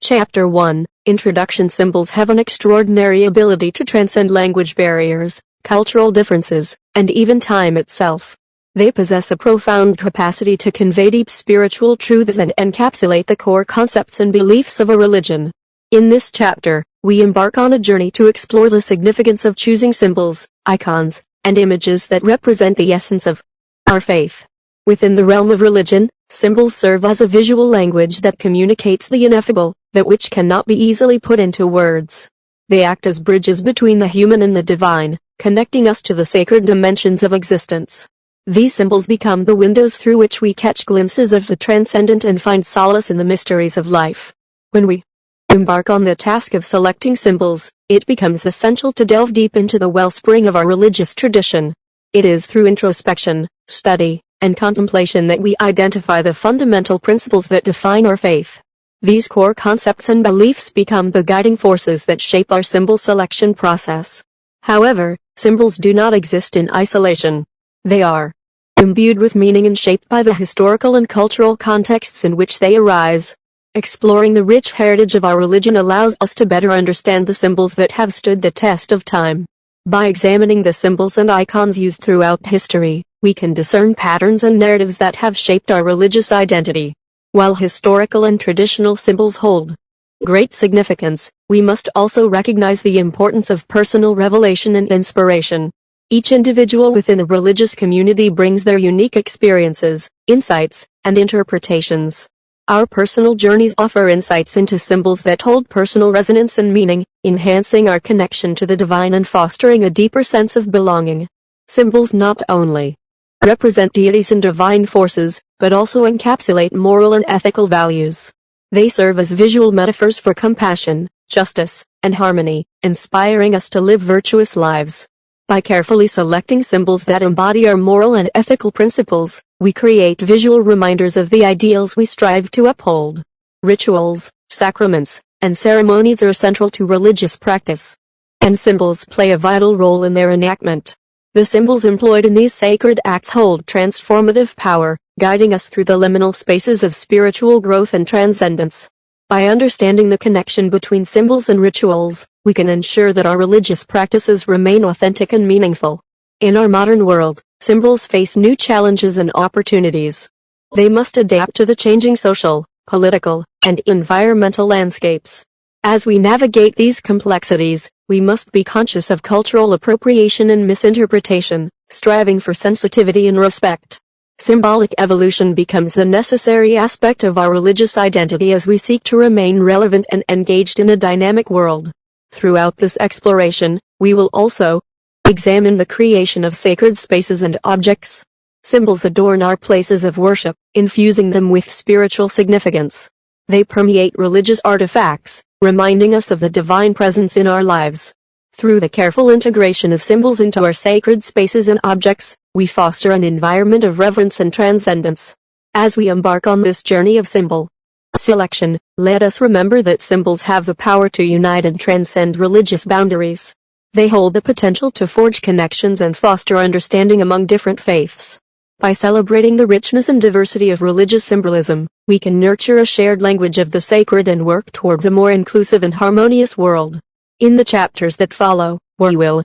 Chapter 1. Introduction. Symbols have an extraordinary ability to transcend language barriers, cultural differences, and even time itself. They possess a profound capacity to convey deep spiritual truths and encapsulate the core concepts and beliefs of a religion. In this chapter, we embark on a journey to explore the significance of choosing symbols, icons, and images that represent the essence of our faith. Within the realm of religion, symbols serve as a visual language that communicates the ineffable, that which cannot be easily put into words. They act as bridges between the human and the divine, connecting us to the sacred dimensions of existence. These symbols become the windows through which we catch glimpses of the transcendent and find solace in the mysteries of life. When we embark on the task of selecting symbols, it becomes essential to delve deep into the wellspring of our religious tradition. It is through introspection, study, and contemplation that we identify the fundamental principles that define our faith. These core concepts and beliefs become the guiding forces that shape our symbol selection process. However, symbols do not exist in isolation. They are imbued with meaning and shaped by the historical and cultural contexts in which they arise. Exploring the rich heritage of our religion allows us to better understand the symbols that have stood the test of time. By examining the symbols and icons used throughout history, we can discern patterns and narratives that have shaped our religious identity. While historical and traditional symbols hold great significance, we must also recognize the importance of personal revelation and inspiration. Each individual within a religious community brings their unique experiences, insights, and interpretations. Our personal journeys offer insights into symbols that hold personal resonance and meaning, enhancing our connection to the divine and fostering a deeper sense of belonging. Symbols not only represent deities and divine forces, but also encapsulate moral and ethical values. They serve as visual metaphors for compassion, justice, and harmony, inspiring us to live virtuous lives. By carefully selecting symbols that embody our moral and ethical principles, we create visual reminders of the ideals we strive to uphold. Rituals, sacraments, and ceremonies are central to religious practice, and symbols play a vital role in their enactment. The symbols employed in these sacred acts hold transformative power, guiding us through the liminal spaces of spiritual growth and transcendence. By understanding the connection between symbols and rituals, we can ensure that our religious practices remain authentic and meaningful. In our modern world, symbols face new challenges and opportunities. They must adapt to the changing social, political, and environmental landscapes. As we navigate these complexities, we must be conscious of cultural appropriation and misinterpretation, striving for sensitivity and respect. Symbolic evolution becomes a necessary aspect of our religious identity as we seek to remain relevant and engaged in a dynamic world. Throughout this exploration, we will also examine the creation of sacred spaces and objects. Symbols adorn our places of worship, infusing them with spiritual significance. They permeate religious artifacts, reminding us of the divine presence in our lives. Through the careful integration of symbols into our sacred spaces and objects, we foster an environment of reverence and transcendence. As we embark on this journey of symbol selection, let us remember that symbols have the power to unite and transcend religious boundaries. They hold the potential to forge connections and foster understanding among different faiths. By celebrating the richness and diversity of religious symbolism, we can nurture a shared language of the sacred and work towards a more inclusive and harmonious world. In the chapters that follow, we will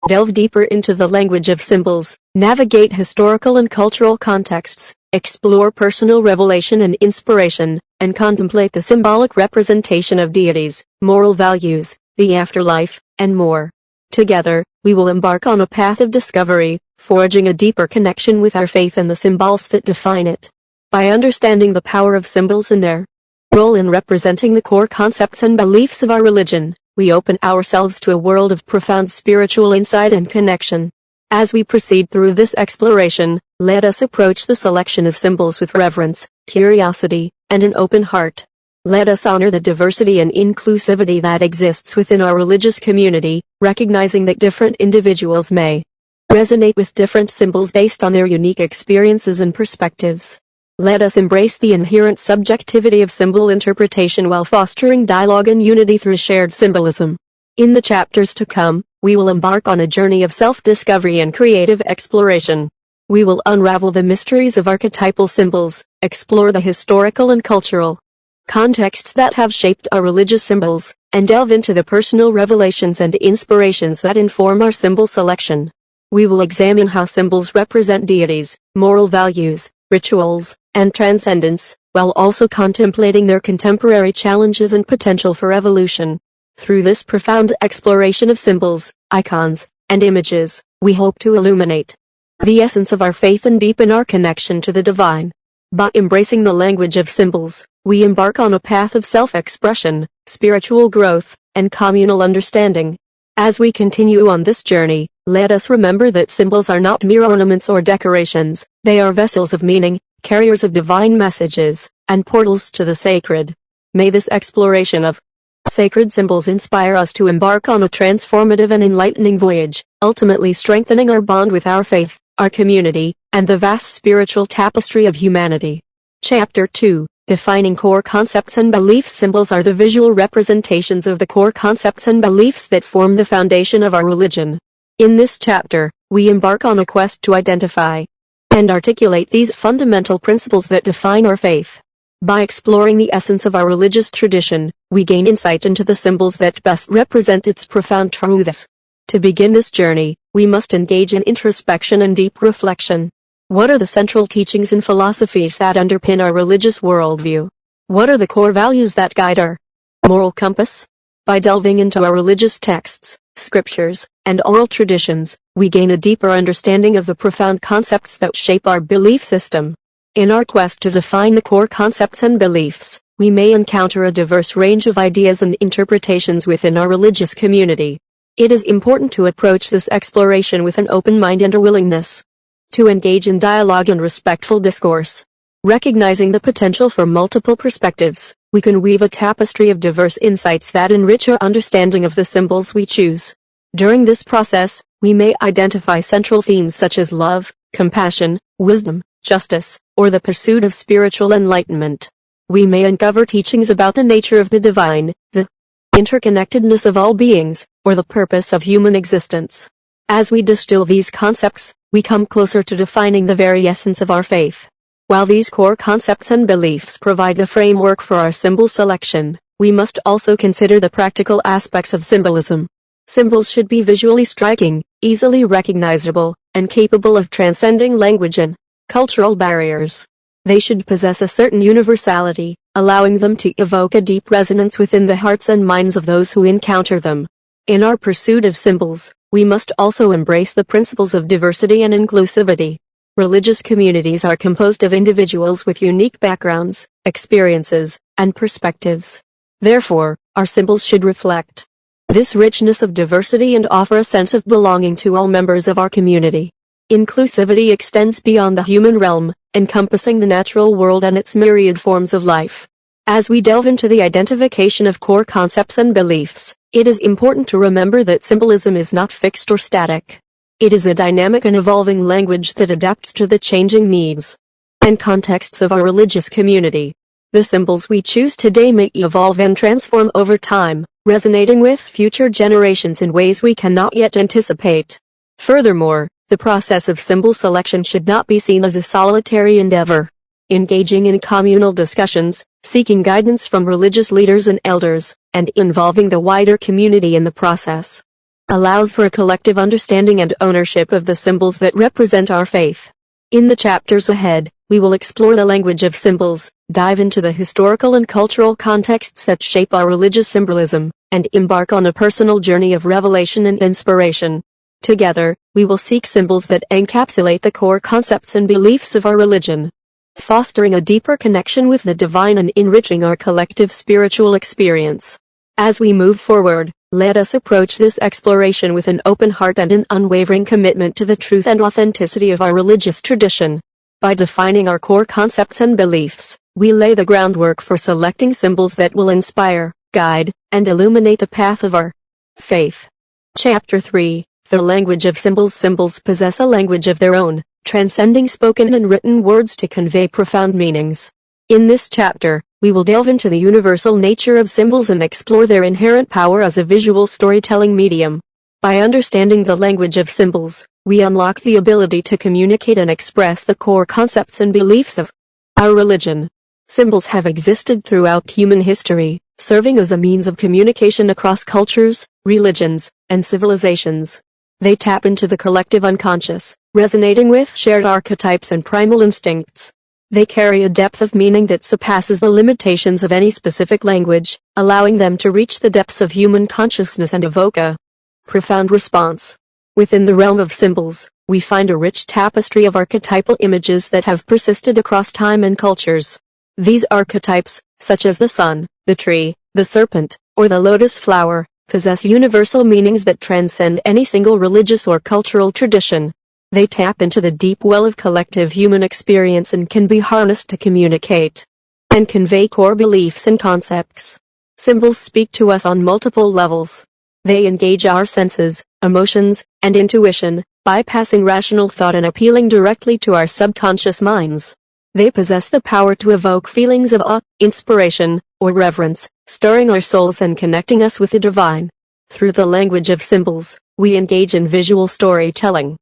delve deeper into the language of symbols, navigate historical and cultural contexts, explore personal revelation and inspiration, and contemplate the symbolic representation of deities, moral values, the afterlife, and more. Together, we will embark on a path of discovery, forging a deeper connection with our faith and the symbols that define it. By understanding the power of symbols and their role in representing the core concepts and beliefs of our religion, we open ourselves to a world of profound spiritual insight and connection. As we proceed through this exploration, let us approach the selection of symbols with reverence, curiosity, and an open heart. Let us honor the diversity and inclusivity that exists within our religious community, recognizing that different individuals may resonate with different symbols based on their unique experiences and perspectives. Let us embrace the inherent subjectivity of symbol interpretation while fostering dialogue and unity through shared symbolism. In the chapters to come, we will embark on a journey of self-discovery and creative exploration. We will unravel the mysteries of archetypal symbols, explore the historical and cultural contexts that have shaped our religious symbols, and delve into the personal revelations and inspirations that inform our symbol selection. We will examine how symbols represent deities, moral values, rituals, and transcendence, while also contemplating their contemporary challenges and potential for evolution. Through this profound exploration of symbols, icons, and images, we hope to illuminate the essence of our faith and deepen our connection to the divine. By embracing the language of symbols, we embark on a path of self-expression, spiritual growth, and communal understanding. As we continue on this journey, let us remember that symbols are not mere ornaments or decorations, they are vessels of meaning, carriers of divine messages, and portals to the sacred. May this exploration of sacred symbols inspire us to embark on a transformative and enlightening voyage, ultimately strengthening our bond with our faith, our community, and the vast spiritual tapestry of humanity. Chapter 2. Defining core concepts and beliefs. Symbols are the visual representations of the core concepts and beliefs that form the foundation of our religion. In this chapter, we embark on a quest to identify and articulate these fundamental principles that define our faith. By exploring the essence of our religious tradition, we gain insight into the symbols that best represent its profound truths. To begin this journey, we must engage in introspection and deep reflection. What are the central teachings and philosophies that underpin our religious worldview? What are the core values that guide our moral compass? By delving into our religious texts, scriptures, and oral traditions, we gain a deeper understanding of the profound concepts that shape our belief system. In our quest to define the core concepts and beliefs, we may encounter a diverse range of ideas and interpretations within our religious community. It is important to approach this exploration with an open mind and a willingness to engage in dialogue and respectful discourse. Recognizing the potential for multiple perspectives, we can weave a tapestry of diverse insights that enrich our understanding of the symbols we choose. During this process, we may identify central themes such as love, compassion, wisdom, justice, or the pursuit of spiritual enlightenment. We may uncover teachings about the nature of the divine, the interconnectedness of all beings, or the purpose of human existence. As we distill these concepts, we come closer to defining the very essence of our faith. While these core concepts and beliefs provide a framework for our symbol selection, we must also consider the practical aspects of symbolism. Symbols should be visually striking, easily recognizable, and capable of transcending language and cultural barriers. They should possess a certain universality, allowing them to evoke a deep resonance within the hearts and minds of those who encounter them. In our pursuit of symbols, we must also embrace the principles of diversity and inclusivity. Religious communities are composed of individuals with unique backgrounds, experiences, and perspectives. Therefore, our symbols should reflect this richness of diversity and offer a sense of belonging to all members of our community. Inclusivity extends beyond the human realm, encompassing the natural world and its myriad forms of life. As we delve into the identification of core concepts and beliefs, it is important to remember that symbolism is not fixed or static. It is a dynamic and evolving language that adapts to the changing needs and contexts of our religious community. The symbols we choose today may evolve and transform over time, resonating with future generations in ways we cannot yet anticipate. Furthermore, the process of symbol selection should not be seen as a solitary endeavor. Engaging in communal discussions, seeking guidance from religious leaders and elders, and involving the wider community in the process allows for a collective understanding and ownership of the symbols that represent our faith. In the chapters ahead, we will explore the language of symbols, dive into the historical and cultural contexts that shape our religious symbolism, and embark on a personal journey of revelation and inspiration. Together, we will seek symbols that encapsulate the core concepts and beliefs of our religion, fostering a deeper connection with the divine and enriching our collective spiritual experience. As we move forward, let us approach this exploration with an open heart and an unwavering commitment to the truth and authenticity of our religious tradition. By defining our core concepts and beliefs, we lay the groundwork for selecting symbols that will inspire, guide, and illuminate the path of our faith. Chapter 3. The language of symbols. Symbols possess a language of their own, transcending spoken and written words to convey profound meanings. In this chapter, we will delve into the universal nature of symbols and explore their inherent power as a visual storytelling medium. By understanding the language of symbols, we unlock the ability to communicate and express the core concepts and beliefs of our religion. Symbols have existed throughout human history, serving as a means of communication across cultures, religions, and civilizations. They tap into the collective unconscious, resonating with shared archetypes and primal instincts. They carry a depth of meaning that surpasses the limitations of any specific language, allowing them to reach the depths of human consciousness and evoke a profound response. Within the realm of symbols, we find a rich tapestry of archetypal images that have persisted across time and cultures. These archetypes, such as the sun, the tree, the serpent, or the lotus flower, possess universal meanings that transcend any single religious or cultural tradition. They tap into the deep well of collective human experience and can be harnessed to communicate and convey core beliefs and concepts. Symbols speak to us on multiple levels. They engage our senses, emotions, and intuition, bypassing rational thought and appealing directly to our subconscious minds. They possess the power to evoke feelings of awe, inspiration, or reverence, stirring our souls and connecting us with the divine. Through the language of symbols, we engage in visual storytelling.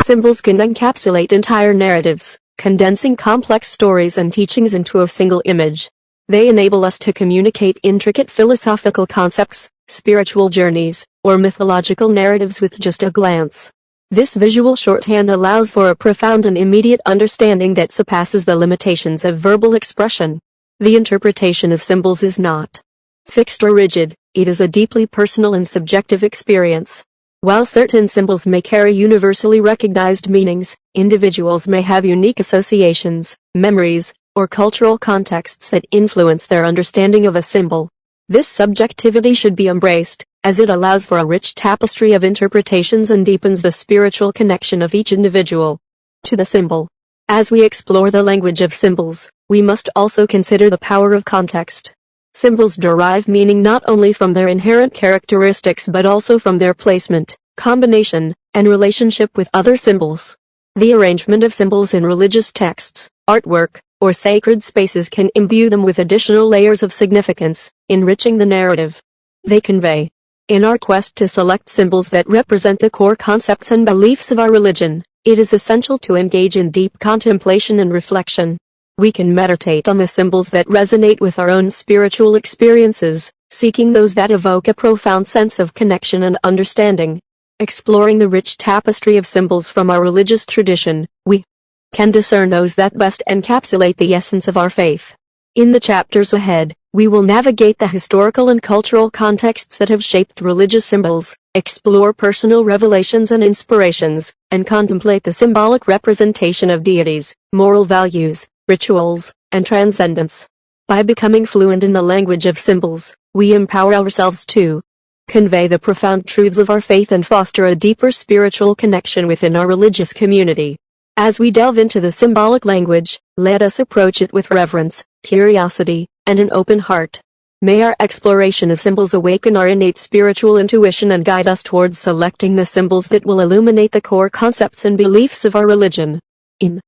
Symbols can encapsulate entire narratives, condensing complex stories and teachings into a single image. They enable us to communicate intricate philosophical concepts, spiritual journeys, or mythological narratives with just a glance. This visual shorthand allows for a profound and immediate understanding that surpasses the limitations of verbal expression. The interpretation of symbols is not fixed or rigid, it is a deeply personal and subjective experience. While certain symbols may carry universally recognized meanings, individuals may have unique associations, memories, or cultural contexts that influence their understanding of a symbol. This subjectivity should be embraced, as it allows for a rich tapestry of interpretations and deepens the spiritual connection of each individual to the symbol. As we explore the language of symbols, we must also consider the power of context. Symbols derive meaning not only from their inherent characteristics but also from their placement, combination, and relationship with other symbols. The arrangement of symbols in religious texts, artwork, or sacred spaces can imbue them with additional layers of significance, enriching the narrative they convey. In our quest to select symbols that represent the core concepts and beliefs of our religion, it is essential to engage in deep contemplation and reflection. We can meditate on the symbols that resonate with our own spiritual experiences, seeking those that evoke a profound sense of connection and understanding. Exploring the rich tapestry of symbols from our religious tradition, we can discern those that best encapsulate the essence of our faith. In the chapters ahead, we will navigate the historical and cultural contexts that have shaped religious symbols, explore personal revelations and inspirations, and contemplate the symbolic representation of deities, moral values, rituals, and transcendence. By becoming fluent in the language of symbols, we empower ourselves to convey the profound truths of our faith and foster a deeper spiritual connection within our religious community. As we delve into the symbolic language, let us approach it with reverence, curiosity, and an open heart. May our exploration of symbols awaken our innate spiritual intuition and guide us towards selecting the symbols that will illuminate the core concepts and beliefs of our religion. In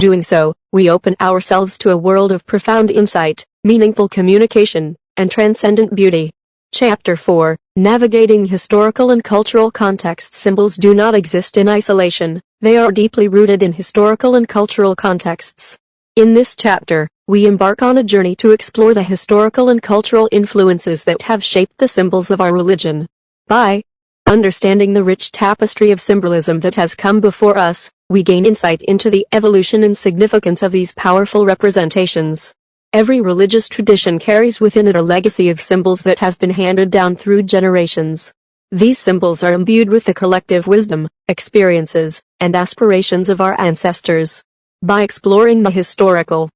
doing so, we open ourselves to a world of profound insight, meaningful communication, and transcendent beauty. Chapter 4: Navigating Historical and Cultural Contexts. Symbols do not exist in isolation, they are deeply rooted in historical and cultural contexts. In this chapter, we embark on a journey to explore the historical and cultural influences that have shaped the symbols of our religion. By understanding the rich tapestry of symbolism that has come before us, we gain insight into the evolution and significance of these powerful representations. Every religious tradition carries within it a legacy of symbols that have been handed down through generations. These symbols are imbued with the collective wisdom, experiences, and aspirations of our ancestors. By exploring the historical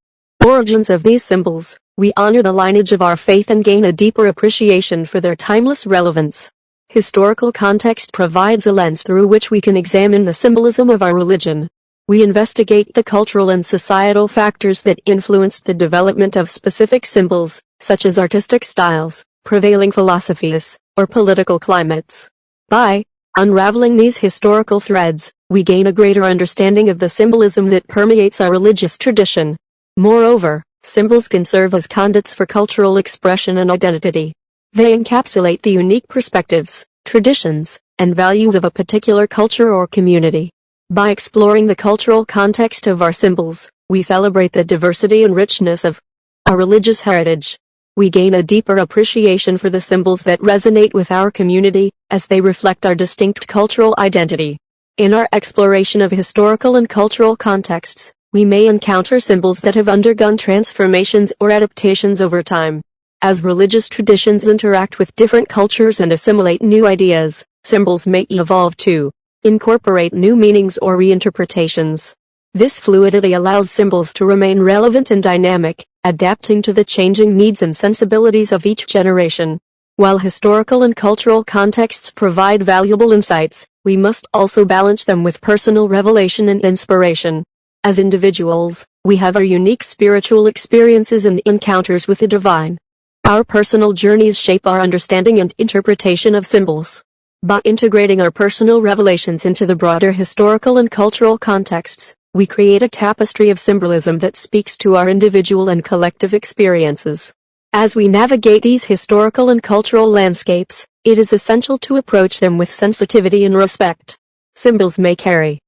origins of these symbols, we honor the lineage of our faith and gain a deeper appreciation for their timeless relevance. Historical context provides a lens through which we can examine the symbolism of our religion. We investigate the cultural and societal factors that influenced the development of specific symbols, such as artistic styles, prevailing philosophies, or political climates. By unraveling these historical threads, we gain a greater understanding of the symbolism that permeates our religious tradition. Moreover, symbols can serve as conduits for cultural expression and identity. They encapsulate the unique perspectives, traditions, and values of a particular culture or community. By exploring the cultural context of our symbols, we celebrate the diversity and richness of Our religious heritage. We gain a deeper appreciation for the symbols that resonate with our community, as they reflect our distinct cultural identity. In our exploration of historical and cultural contexts, we may encounter symbols that have undergone transformations or adaptations over time. As religious traditions interact with different cultures and assimilate new ideas, symbols may evolve to incorporate new meanings or reinterpretations. This fluidity allows symbols to remain relevant and dynamic, adapting to the changing needs and sensibilities of each generation. While historical and cultural contexts provide valuable insights, we must also balance them with personal revelation and inspiration. As individuals, we have our unique spiritual experiences and encounters with the divine. Our personal journeys shape our understanding and interpretation of symbols. By integrating our personal revelations into the broader historical and cultural contexts, we create a tapestry of symbolism that speaks to our individual and collective experiences. As we navigate these historical and cultural landscapes, it is essential to approach them with sensitivity and respect. Symbols may carry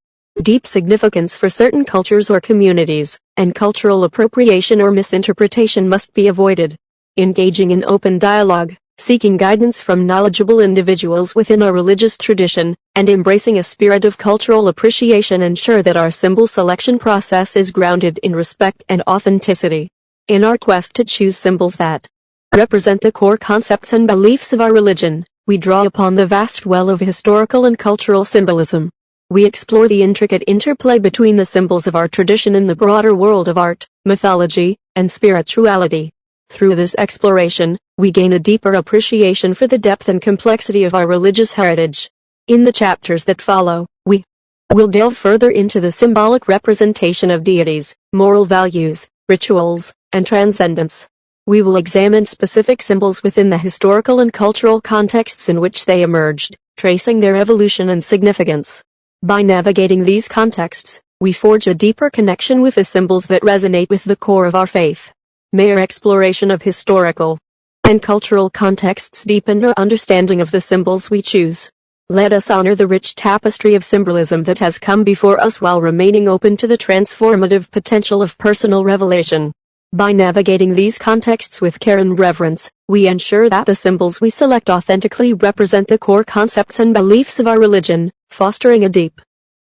deep significance for certain cultures or communities, and cultural appropriation or misinterpretation must be avoided. Engaging in open dialogue, seeking guidance from knowledgeable individuals within our religious tradition, and embracing a spirit of cultural appreciation ensure that our symbol selection process is grounded in respect and authenticity. In our quest to choose symbols that represent the core concepts and beliefs of our religion, we draw upon the vast well of historical and cultural symbolism. We explore the intricate interplay between the symbols of our tradition and the broader world of art, mythology, and spirituality. Through this exploration, we gain a deeper appreciation for the depth and complexity of our religious heritage. In the chapters that follow, we will delve further into the symbolic representation of deities, moral values, rituals, and transcendence. We will examine specific symbols within the historical and cultural contexts in which they emerged, tracing their evolution and significance. By navigating these contexts, we forge a deeper connection with the symbols that resonate with the core of our faith. May our exploration of historical and cultural contexts deepen our understanding of the symbols we choose. Let us honor the rich tapestry of symbolism that has come before us while remaining open to the transformative potential of personal revelation. By navigating these contexts with care and reverence, we ensure that the symbols we select authentically represent the core concepts and beliefs of our religion, fostering a deep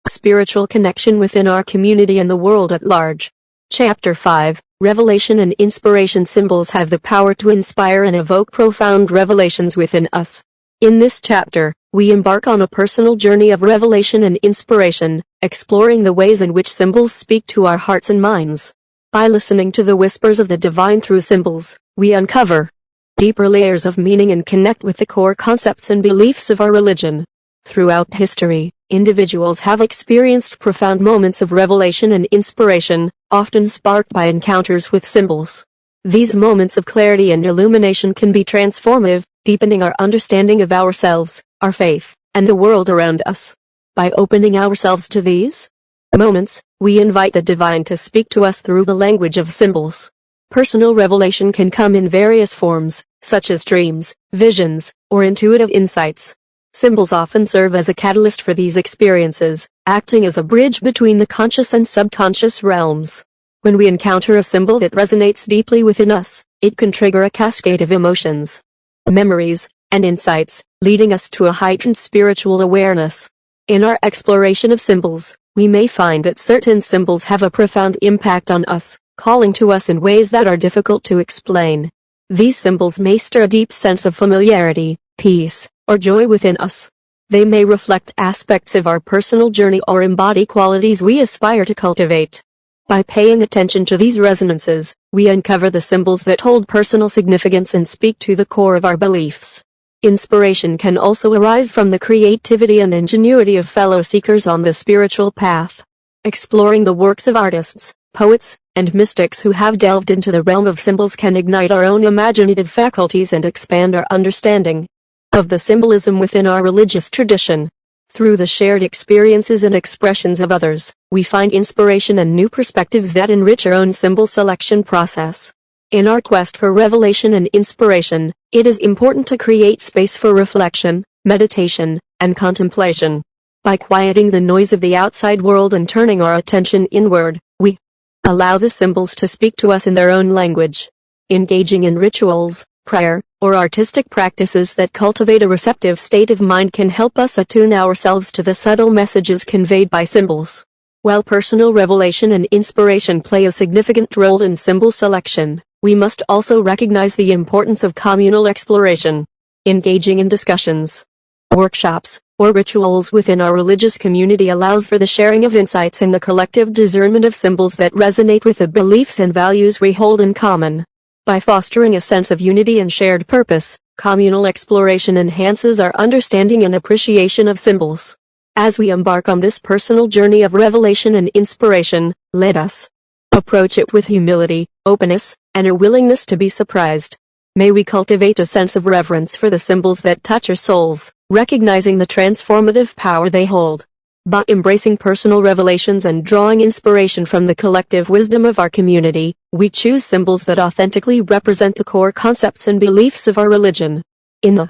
spiritual connection within our community and the world at large. Chapter 5. Revelation and Inspiration. Symbols have the power to inspire and evoke profound revelations within us. In this chapter, we embark on a personal journey of revelation and inspiration, exploring the ways in which symbols speak to our hearts and minds. By listening to the whispers of the divine through symbols, we uncover deeper layers of meaning and connect with the core concepts and beliefs of our religion. Throughout history, individuals have experienced profound moments of revelation and inspiration, often sparked by encounters with symbols. These moments of clarity and illumination can be transformative, deepening our understanding of ourselves, our faith, and the world around us. By opening ourselves to these moments, we invite the divine to speak to us through the language of symbols. Personal revelation can come in various forms, such as dreams, visions, or intuitive insights. Symbols often serve as a catalyst for these experiences, acting as a bridge between the conscious and subconscious realms. When we encounter a symbol that resonates deeply within us, it can trigger a cascade of emotions, memories, and insights, leading us to a heightened spiritual awareness. In our exploration of symbols, we may find that certain symbols have a profound impact on us, calling to us in ways that are difficult to explain. These symbols may stir a deep sense of familiarity, peace, or joy within us. They may reflect aspects of our personal journey or embody qualities we aspire to cultivate. By paying attention to these resonances, we uncover the symbols that hold personal significance and speak to the core of our beliefs. Inspiration can also arise from the creativity and ingenuity of fellow seekers on the spiritual path. Exploring the works of artists, poets, and mystics who have delved into the realm of symbols can ignite our own imaginative faculties and expand our understanding of the symbolism within our religious tradition. Through the shared experiences and expressions of others, we find inspiration and new perspectives that enrich our own symbol selection process. In our quest for revelation and inspiration, it is important to create space for reflection, meditation, and contemplation. By quieting the noise of the outside world and turning our attention inward, we allow the symbols to speak to us in their own language. Engaging in rituals, prayer, or artistic practices that cultivate a receptive state of mind can help us attune ourselves to the subtle messages conveyed by symbols. While personal revelation and inspiration play a significant role in symbol selection, we must also recognize the importance of communal exploration. Engaging in discussions, workshops, or rituals within our religious community allows for the sharing of insights and the collective discernment of symbols that resonate with the beliefs and values we hold in common. By fostering a sense of unity and shared purpose, communal exploration enhances our understanding and appreciation of symbols. As we embark on this personal journey of revelation and inspiration, let us approach it with humility, openness, and a willingness to be surprised. May we cultivate a sense of reverence for the symbols that touch our souls, recognizing the transformative power they hold. By embracing personal revelations and drawing inspiration from the collective wisdom of our community, we choose symbols that authentically represent the core concepts and beliefs of our religion. In the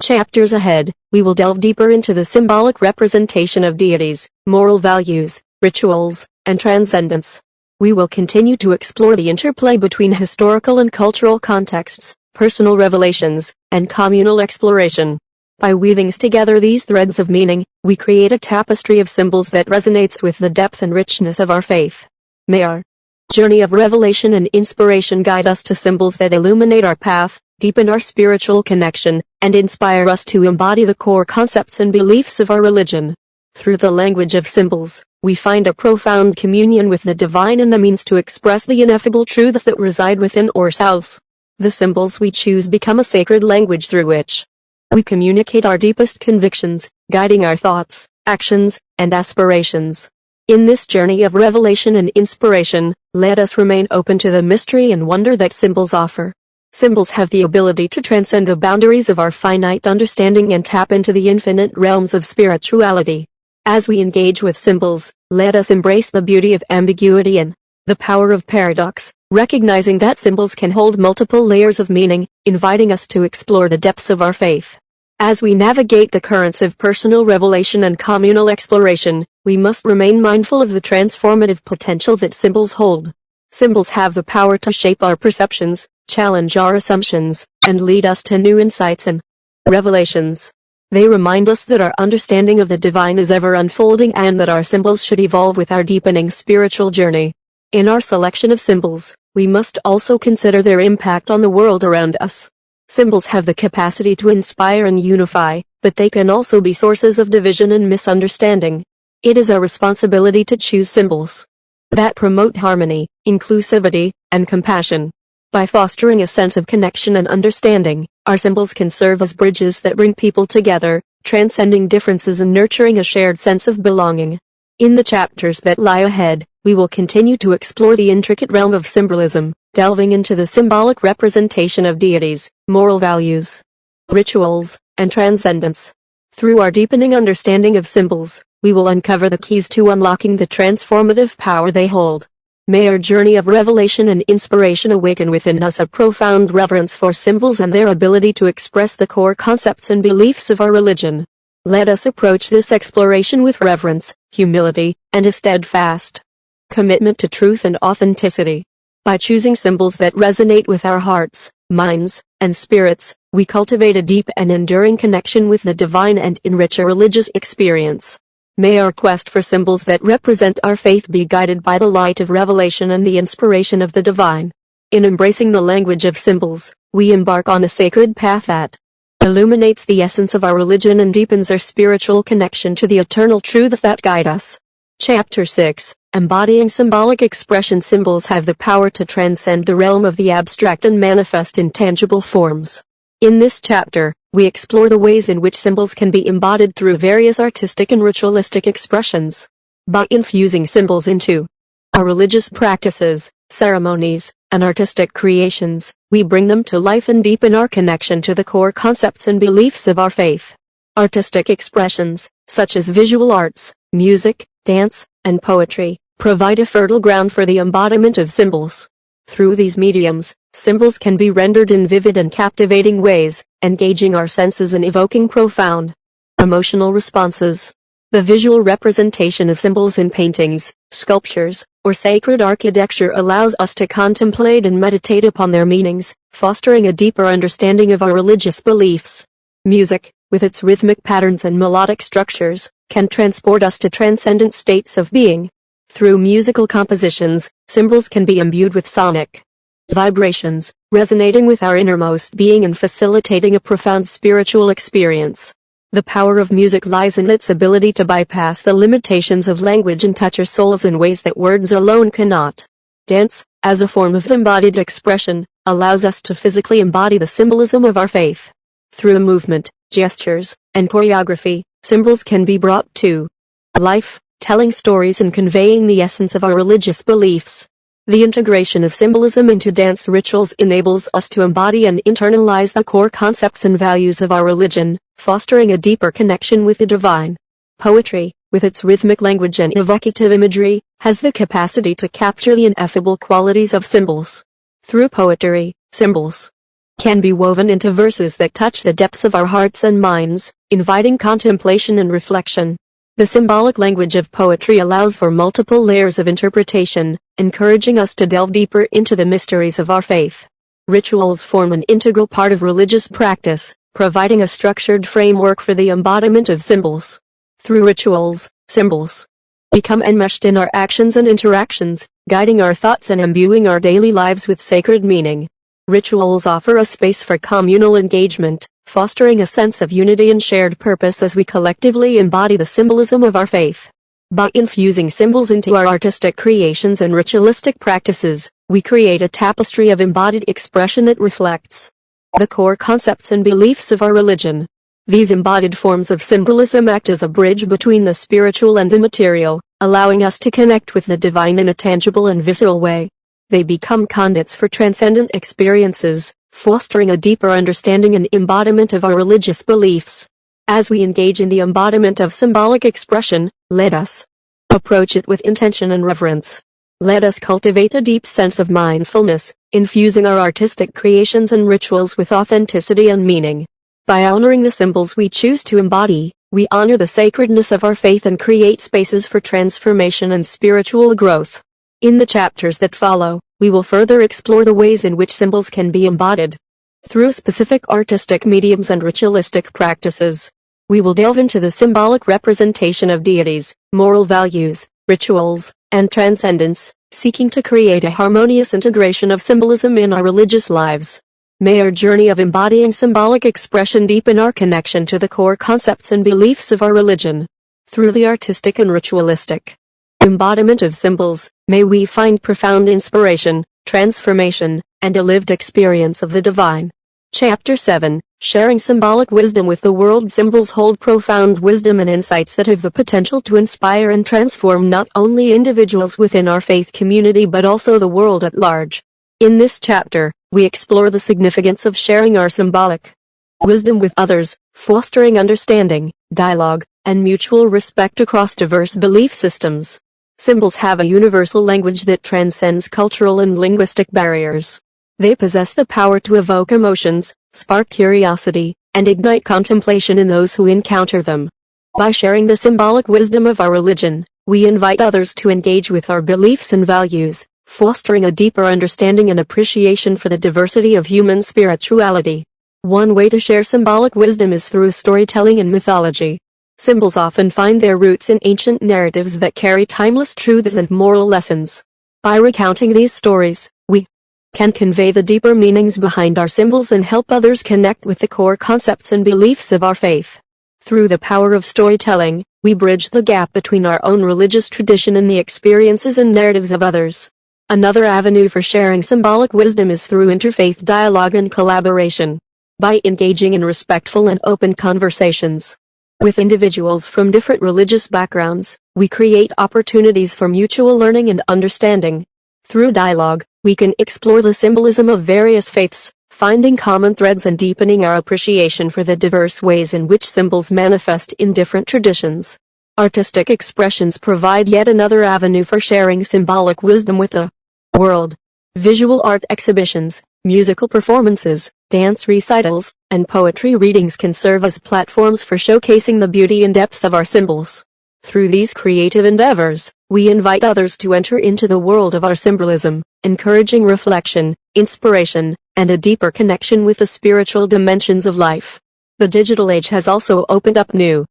chapters ahead, we will delve deeper into the symbolic representation of deities, moral values, rituals, and transcendence. We will continue to explore the interplay between historical and cultural contexts, personal revelations, and communal exploration. By weaving together these threads of meaning, we create a tapestry of symbols that resonates with the depth and richness of our faith. May our journey of revelation and inspiration guide us to symbols that illuminate our path, deepen our spiritual connection, and inspire us to embody the core concepts and beliefs of our religion. Through the language of symbols, we find a profound communion with the divine and a means to express the ineffable truths that reside within ourselves. The symbols we choose become a sacred language through which we communicate our deepest convictions, guiding our thoughts, actions, and aspirations. In this journey of revelation and inspiration, let us remain open to the mystery and wonder that symbols offer. Symbols have the ability to transcend the boundaries of our finite understanding and tap into the infinite realms of spirituality. As we engage with symbols, let us embrace the beauty of ambiguity and the power of paradox, recognizing that symbols can hold multiple layers of meaning, inviting us to explore the depths of our faith. As we navigate the currents of personal revelation and communal exploration, we must remain mindful of the transformative potential that symbols hold. Symbols have the power to shape our perceptions, challenge our assumptions, and lead us to new insights and revelations. They remind us that our understanding of the divine is ever unfolding and that our symbols should evolve with our deepening spiritual journey. In our selection of symbols, we must also consider their impact on the world around us. Symbols have the capacity to inspire and unify, but they can also be sources of division and misunderstanding. It is our responsibility to choose symbols that promote harmony, inclusivity, and compassion. By fostering a sense of connection and understanding, our symbols can serve as bridges that bring people together, transcending differences and nurturing a shared sense of belonging. In the chapters that lie ahead, we will continue to explore the intricate realm of symbolism, delving into the symbolic representation of deities, moral values, rituals, and transcendence. Through our deepening understanding of symbols, we will uncover the keys to unlocking the transformative power they hold. May our journey of revelation and inspiration awaken within us a profound reverence for symbols and their ability to express the core concepts and beliefs of our religion. Let us approach this exploration with reverence, humility, and a steadfast commitment to truth and authenticity. By choosing symbols that resonate with our hearts, minds, and spirits, we cultivate a deep and enduring connection with the divine and enrich a religious experience. May our quest for symbols that represent our faith be guided by the light of revelation and the inspiration of the divine. In embracing the language of symbols, we embark on a sacred path that illuminates the essence of our religion and deepens our spiritual connection to the eternal truths that guide us. Chapter 6. Embodying symbolic expression. Symbols have the power to transcend the realm of the abstract and manifest in tangible forms. In this chapter, we explore the ways in which symbols can be embodied through various artistic and ritualistic expressions. By infusing symbols into our religious practices, ceremonies, and artistic creations, we bring them to life and deepen our connection to the core concepts and beliefs of our faith. Artistic expressions, such as visual arts, music, dance, and poetry, provide a fertile ground for the embodiment of symbols. Through these mediums, symbols can be rendered in vivid and captivating ways, engaging our senses and evoking profound emotional responses. The visual representation of symbols in paintings, sculptures, or sacred architecture allows us to contemplate and meditate upon their meanings, fostering a deeper understanding of our religious beliefs. Music, with its rhythmic patterns and melodic structures, can transport us to transcendent states of being. Through musical compositions, symbols can be imbued with sonic vibrations, resonating with our innermost being and facilitating a profound spiritual experience. The power of music lies in its ability to bypass the limitations of language and touch our souls in ways that words alone cannot. Dance, as a form of embodied expression, allows us to physically embody the symbolism of our faith. Through movement, gestures, and choreography, symbols can be brought to life, telling stories and conveying the essence of our religious beliefs. The integration of symbolism into dance rituals enables us to embody and internalize the core concepts and values of our religion, fostering a deeper connection with the divine. Poetry, with its rhythmic language and evocative imagery, has the capacity to capture the ineffable qualities of symbols. Through poetry, symbols can be woven into verses that touch the depths of our hearts and minds, inviting contemplation and reflection. The symbolic language of poetry allows for multiple layers of interpretation, encouraging us to delve deeper into the mysteries of our faith. Rituals form an integral part of religious practice, providing a structured framework for the embodiment of symbols. Through rituals, symbols become enmeshed in our actions and interactions, guiding our thoughts and imbuing our daily lives with sacred meaning. Rituals offer a space for communal engagement, fostering a sense of unity and shared purpose as we collectively embody the symbolism of our faith. By infusing symbols into our artistic creations and ritualistic practices, we create a tapestry of embodied expression that reflects the core concepts and beliefs of our religion. These embodied forms of symbolism act as a bridge between the spiritual and the material, allowing us to connect with the divine in a tangible and visceral way. They become conduits for transcendent experiences, fostering a deeper understanding and embodiment of our religious beliefs. As we engage in the embodiment of symbolic expression, let us approach it with intention and reverence. Let us cultivate a deep sense of mindfulness, infusing our artistic creations and rituals with authenticity and meaning. By honoring the symbols we choose to embody, we honor the sacredness of our faith and create spaces for transformation and spiritual growth. In the chapters that follow, we will further explore the ways in which symbols can be embodied through specific artistic mediums and ritualistic practices. We will delve into the symbolic representation of deities, moral values, rituals, and transcendence, seeking to create a harmonious integration of symbolism in our religious lives. May our journey of embodying symbolic expression deepen our connection to the core concepts and beliefs of our religion. Through the artistic and ritualistic embodiment of symbols, may we find profound inspiration, transformation, and a lived experience of the divine. Chapter 7, Sharing Symbolic Wisdom with the World. Symbols hold profound wisdom and insights that have the potential to inspire and transform not only individuals within our faith community but also the world at large. In this chapter, we explore the significance of sharing our symbolic wisdom with others, fostering understanding, dialogue, and mutual respect across diverse belief systems. Symbols have a universal language that transcends cultural and linguistic barriers. They possess the power to evoke emotions, spark curiosity, and ignite contemplation in those who encounter them. By sharing the symbolic wisdom of our religion, we invite others to engage with our beliefs and values, fostering a deeper understanding and appreciation for the diversity of human spirituality. One way to share symbolic wisdom is through storytelling and mythology. Symbols often find their roots in ancient narratives that carry timeless truths and moral lessons. By recounting these stories, we can convey the deeper meanings behind our symbols and help others connect with the core concepts and beliefs of our faith. Through the power of storytelling, we bridge the gap between our own religious tradition and the experiences and narratives of others. Another avenue for sharing symbolic wisdom is through interfaith dialogue and collaboration. By engaging in respectful and open conversations with individuals from different religious backgrounds, we create opportunities for mutual learning and understanding. Through dialogue, we can explore the symbolism of various faiths, finding common threads and deepening our appreciation for the diverse ways in which symbols manifest in different traditions. Artistic expressions provide yet another avenue for sharing symbolic wisdom with the world. Visual art exhibitions, musical performances, dance recitals, and poetry readings can serve as platforms for showcasing the beauty and depth of our symbols. Through these creative endeavors, we invite others to enter into the world of our symbolism, encouraging reflection, inspiration, and a deeper connection with the spiritual dimensions of life. The digital age has also opened up new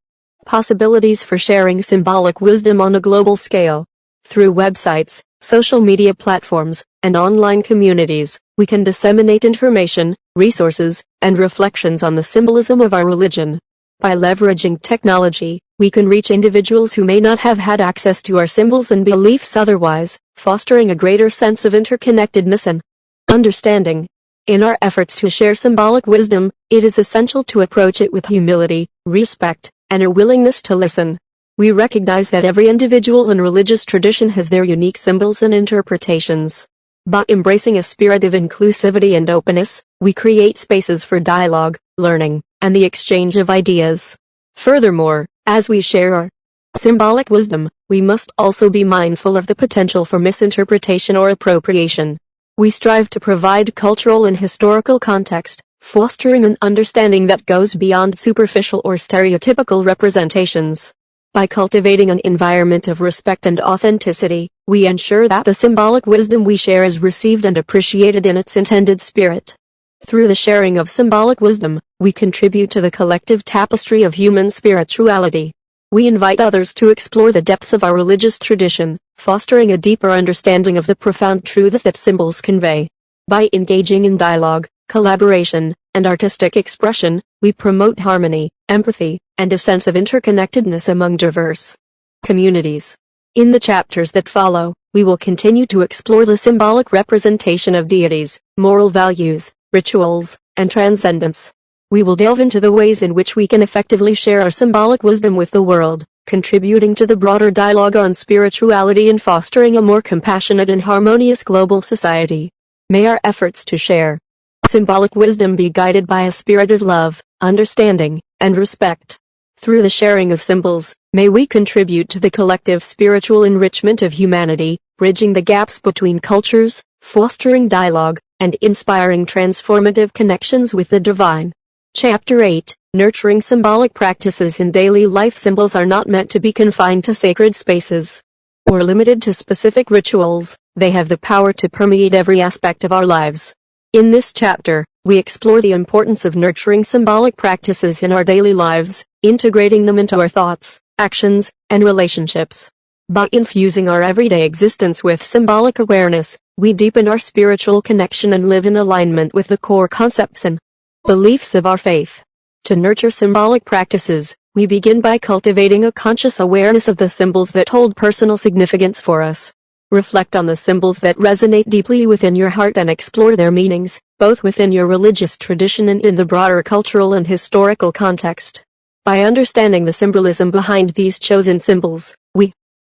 possibilities for sharing symbolic wisdom on a global scale. Through websites, social media platforms, and online communities, we can disseminate information, resources, and reflections on the symbolism of our religion. By leveraging technology, we can reach individuals who may not have had access to our symbols and beliefs otherwise, fostering a greater sense of interconnectedness and understanding. In our efforts to share symbolic wisdom, it is essential to approach it with humility, respect, and a willingness to listen. We recognize that every individual and religious tradition has their unique symbols and interpretations. By embracing a spirit of inclusivity and openness, we create spaces for dialogue, learning, and the exchange of ideas. Furthermore, as we share our symbolic wisdom, we must also be mindful of the potential for misinterpretation or appropriation. We strive to provide cultural and historical context, fostering an understanding that goes beyond superficial or stereotypical representations. By cultivating an environment of respect and authenticity, we ensure that the symbolic wisdom we share is received and appreciated in its intended spirit. Through the sharing of symbolic wisdom, we contribute to the collective tapestry of human spirituality. We invite others to explore the depths of our religious tradition, fostering a deeper understanding of the profound truths that symbols convey. By engaging in dialogue, collaboration, and artistic expression, we promote harmony, empathy, and a sense of interconnectedness among diverse communities. In the chapters that follow, we will continue to explore the symbolic representation of deities, moral values, rituals, and transcendence. We will delve into the ways in which we can effectively share our symbolic wisdom with the world, contributing to the broader dialogue on spirituality and fostering a more compassionate and harmonious global society. May our efforts to share symbolic wisdom be guided by a spirit of love, understanding, and respect. Through the sharing of symbols, may we contribute to the collective spiritual enrichment of humanity, bridging the gaps between cultures, fostering dialogue, and inspiring transformative connections with the divine. Chapter 8, Nurturing Symbolic Practices in Daily Life. Symbols are not meant to be confined to sacred spaces or limited to specific rituals. They have the power to permeate every aspect of our lives. In this chapter, we explore the importance of nurturing symbolic practices in our daily lives, integrating them into our thoughts, actions, and relationships. By infusing our everyday existence with symbolic awareness, we deepen our spiritual connection and live in alignment with the core concepts and beliefs of our faith. To nurture symbolic practices, we begin by cultivating a conscious awareness of the symbols that hold personal significance for us. Reflect on the symbols that resonate deeply within your heart and explore their meanings, both within your religious tradition and in the broader cultural and historical context. By understanding the symbolism behind these chosen symbols, we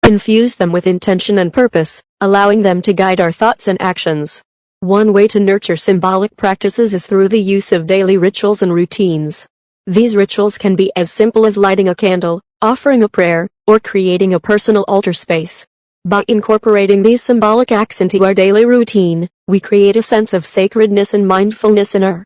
infuse them with intention and purpose, allowing them to guide our thoughts and actions. One way to nurture symbolic practices is through the use of daily rituals and routines. These rituals can be as simple as lighting a candle, offering a prayer, or creating a personal altar space. By incorporating these symbolic acts into our daily routine, we create a sense of sacredness and mindfulness in our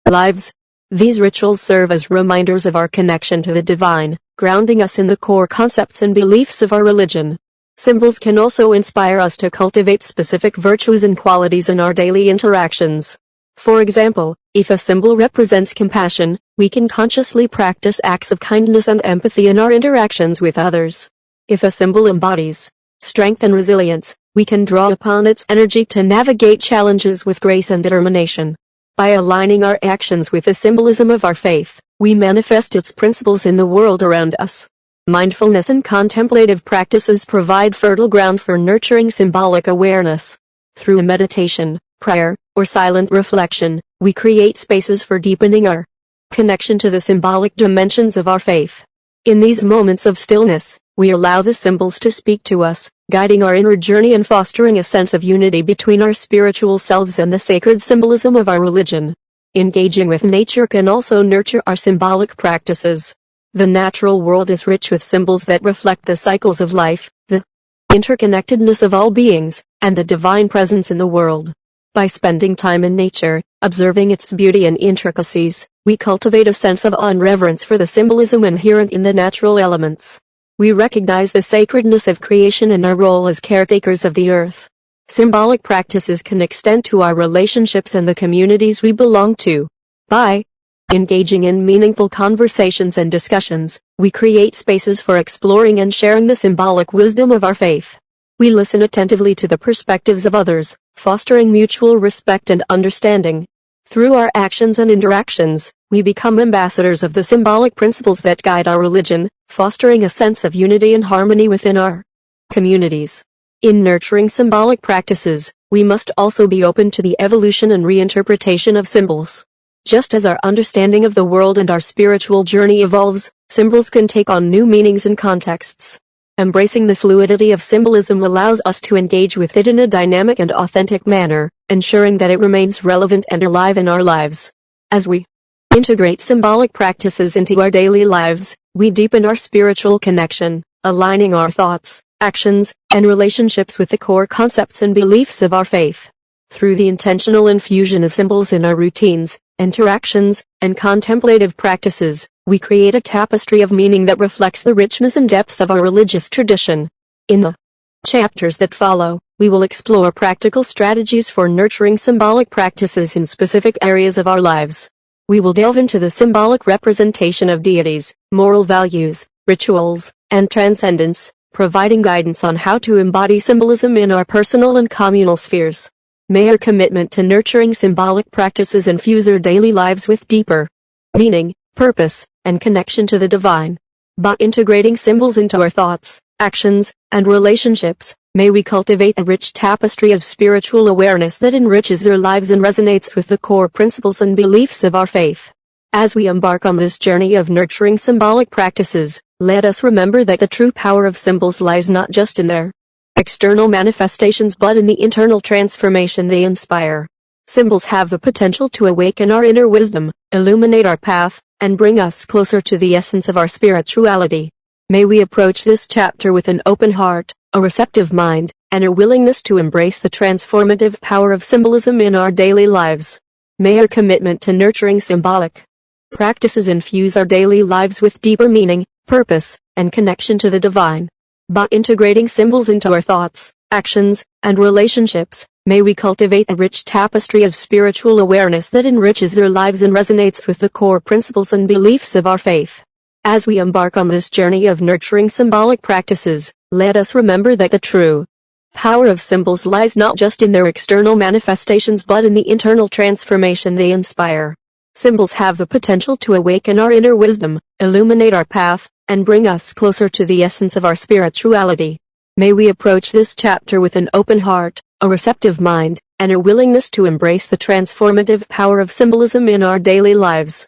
lives. These rituals serve as reminders of our connection to the divine, grounding us in the core concepts and beliefs of our religion. Symbols can also inspire us to cultivate specific virtues and qualities in our daily interactions. For example, if a symbol represents compassion, we can consciously practice acts of kindness and empathy in our interactions with others. If a symbol embodies strength and resilience, we can draw upon its energy to navigate challenges with grace and determination. By aligning our actions with the symbolism of our faith, we manifest its principles in the world around us. Mindfulness and contemplative practices provide fertile ground for nurturing symbolic awareness. Through meditation, prayer, or silent reflection, we create spaces for deepening our connection to the symbolic dimensions of our faith. In these moments of stillness, we allow the symbols to speak to us, guiding our inward journey and fostering a sense of unity between our spiritual selves and the sacred symbolism of our religion. Engaging with nature can also nurture our symbolic practices. The natural world is rich with symbols that reflect the cycles of life, the interconnectedness of all beings, and the divine presence in the world. By spending time in nature, observing its beauty and intricacies, we cultivate a sense of awe and reverence for the symbolism inherent in the natural elements. We recognize the sacredness of creation and our role as caretakers of the earth. Symbolic practices can extend to our relationships and the communities we belong to. By engaging in meaningful conversations and discussions, we create spaces for exploring and sharing the symbolic wisdom of our faith. We listen attentively to the perspectives of others, fostering mutual respect and understanding. Through our actions and interactions, we become ambassadors of the symbolic principles that guide our religion, fostering a sense of unity and harmony within our communities. In nurturing symbolic practices, we must also be open to the evolution and reinterpretation of symbols. Just as our understanding of the world and our spiritual journey evolves, symbols can take on new meanings and contexts. Embracing the fluidity of symbolism allows us to engage with it in a dynamic and authentic manner, ensuring that it remains relevant and alive in our lives. As we integrate symbolic practices into our daily lives, we deepen our spiritual connection, aligning our thoughts, actions, and relationships with the core concepts and beliefs of our faith. Through the intentional infusion of symbols in our routines, interactions, and contemplative practices, we create a tapestry of meaning that reflects the richness and depths of our religious tradition. In the chapters that follow, we will explore practical strategies for nurturing symbolic practices in specific areas of our lives. We will delve into the symbolic representation of deities, moral values, rituals, and transcendence, providing guidance on how to embody symbolism in our personal and communal spheres. May our commitment to nurturing symbolic practices infuse our daily lives with deeper meaning, purpose, and connection to the divine. By integrating symbols into our thoughts, actions, and relationships, may we cultivate a rich tapestry of spiritual awareness that enriches our lives and resonates with the core principles and beliefs of our faith. As we embark on this journey of nurturing symbolic practices, let us remember that the true power of symbols lies not just in their external manifestations but in the internal transformation they inspire. Symbols have the potential to awaken our inner wisdom, illuminate our path, and bring us closer to the essence of our spirituality. May we approach this chapter with an open heart, a receptive mind, and a willingness to embrace the transformative power of symbolism in our daily lives. May our commitment to nurturing symbolic practices infuse our daily lives with deeper meaning, purpose, and connection to the divine. By integrating symbols into our thoughts, actions, and relationships, may we cultivate a rich tapestry of spiritual awareness that enriches our lives and resonates with the core principles and beliefs of our faith. As we embark on this journey of nurturing symbolic practices, let us remember that the true power of symbols lies not just in their external manifestations but in the internal transformation they inspire. Symbols have the potential to awaken our inner wisdom, illuminate our path, and bring us closer to the essence of our spirituality. May we approach this chapter with an open heart, a receptive mind, and a willingness to embrace the transformative power of symbolism in our daily lives.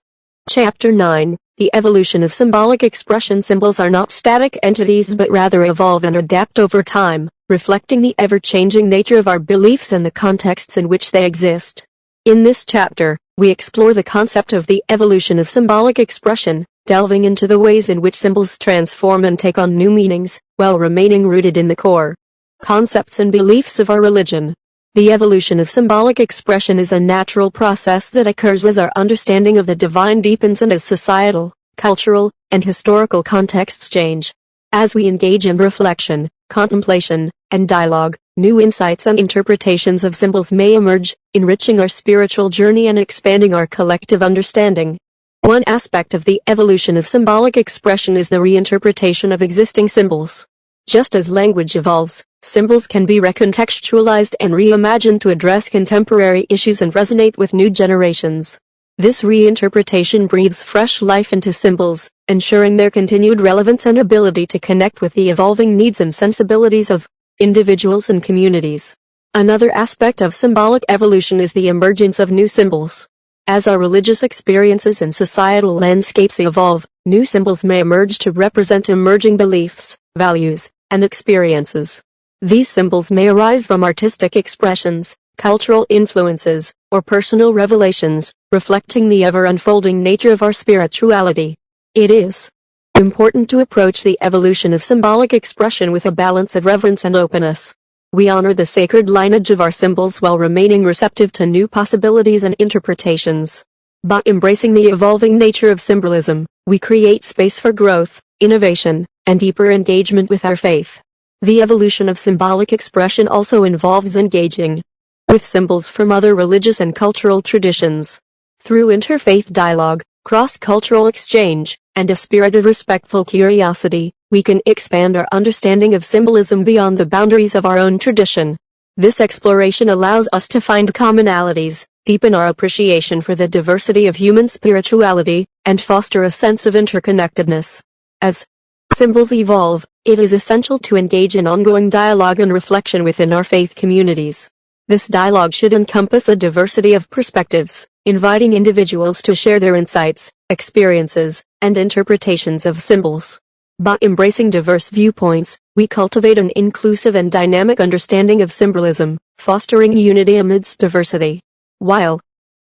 Chapter 9. The evolution of symbolic expression. Symbols are not static entities but rather evolve and adapt over time, reflecting the ever-changing nature of our beliefs and the contexts in which they exist. In this chapter, we explore the concept of the evolution of symbolic expression, delving into the ways in which symbols transform and take on new meanings, while remaining rooted in the core concepts and beliefs of our religion. The evolution of symbolic expression is a natural process that occurs as our understanding of the divine deepens and as societal, cultural, and historical contexts change. As we engage in reflection, contemplation, and dialogue, new insights and interpretations of symbols may emerge, enriching our spiritual journey and expanding our collective understanding. One aspect of the evolution of symbolic expression is the reinterpretation of existing symbols. Just as language evolves, symbols can be recontextualized and reimagined to address contemporary issues and resonate with new generations. This reinterpretation breathes fresh life into symbols, ensuring their continued relevance and ability to connect with the evolving needs and sensibilities of individuals and communities. Another aspect of symbolic evolution is the emergence of new symbols. As our religious experiences and societal landscapes evolve, new symbols may emerge to represent emerging beliefs, values, and experiences. These symbols may arise from artistic expressions, cultural influences, or personal revelations, reflecting the ever-unfolding nature of our spirituality. It is important to approach the evolution of symbolic expression with a balance of reverence and openness. We honor the sacred lineage of our symbols while remaining receptive to new possibilities and interpretations. By embracing the evolving nature of symbolism, we create space for growth, innovation, and deeper engagement with our faith. The evolution of symbolic expression also involves engaging with symbols from other religious and cultural traditions. Through interfaith dialogue, cross-cultural exchange, and a spirit of respectful curiosity, we can expand our understanding of symbolism beyond the boundaries of our own tradition. This exploration allows us to find commonalities, deepen our appreciation for the diversity of human spirituality, and foster a sense of interconnectedness. As symbols evolve, it is essential to engage in ongoing dialogue and reflection within our faith communities. This dialogue should encompass a diversity of perspectives, inviting individuals to share their insights, experiences, and interpretations of symbols. By embracing diverse viewpoints, we cultivate an inclusive and dynamic understanding of symbolism, fostering unity amidst diversity. While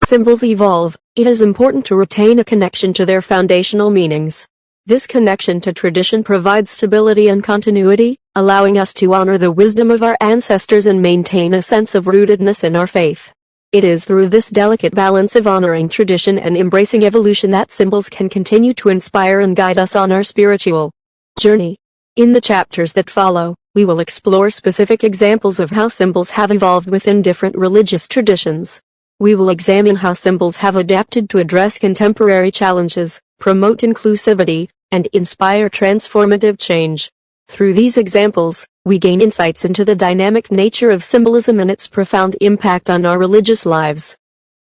symbols evolve, it is important to retain a connection to their foundational meanings. This connection to tradition provides stability and continuity, allowing us to honor the wisdom of our ancestors and maintain a sense of rootedness in our faith. It is through this delicate balance of honoring tradition and embracing evolution that symbols can continue to inspire and guide us on our spiritual journey. In the chapters that follow, we will explore specific examples of how symbols have evolved within different religious traditions. We will examine how symbols have adapted to address contemporary challenges, promote inclusivity, and inspire transformative change. Through these examples, we gain insights into the dynamic nature of symbolism and its profound impact on our religious lives.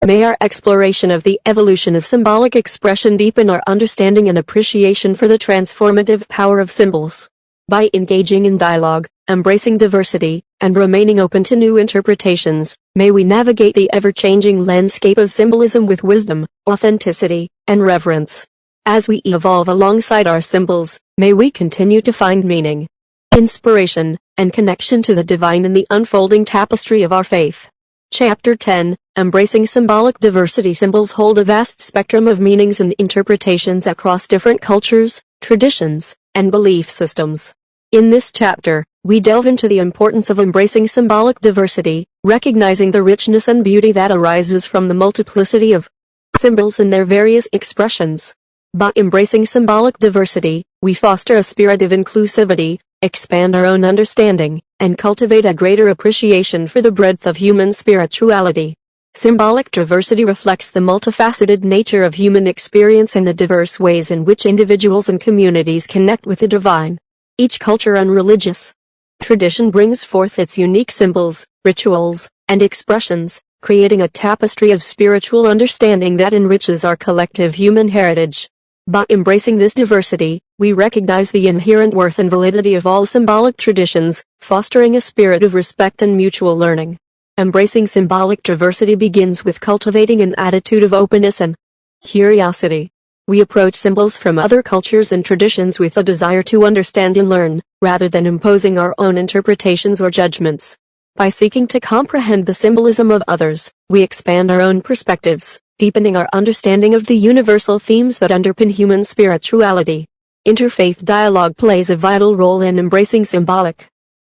May our exploration of the evolution of symbolic expression deepen our understanding and appreciation for the transformative power of symbols. By engaging in dialogue, embracing diversity, and remaining open to new interpretations, may we navigate the ever-changing landscape of symbolism with wisdom, authenticity, and reverence. As we evolve alongside our symbols, may we continue to find meaning, inspiration, and connection to the divine in the unfolding tapestry of our faith. Chapter 10, Embracing Symbolic Diversity. Symbols hold a vast spectrum of meanings and interpretations across different cultures, traditions, and belief systems. In this chapter, we delve into the importance of embracing symbolic diversity, recognizing the richness and beauty that arises from the multiplicity of symbols and their various expressions. By embracing symbolic diversity, we foster a spirit of inclusivity, expand our own understanding, and cultivate a greater appreciation for the breadth of human spirituality. Symbolic diversity reflects the multifaceted nature of human experience and the diverse ways in which individuals and communities connect with the divine. Each culture and religious tradition brings forth its unique symbols, rituals, and expressions, creating a tapestry of spiritual understanding that enriches our collective human heritage. By embracing this diversity, we recognize the inherent worth and validity of all symbolic traditions, fostering a spirit of respect and mutual learning. Embracing symbolic diversity begins with cultivating an attitude of openness and curiosity. We approach symbols from other cultures and traditions with a desire to understand and learn, rather than imposing our own interpretations or judgments. By seeking to comprehend the symbolism of others, we expand our own perspectives, deepening our understanding of the universal themes that underpin human spirituality. Interfaith dialogue plays a vital role in embracing symbolic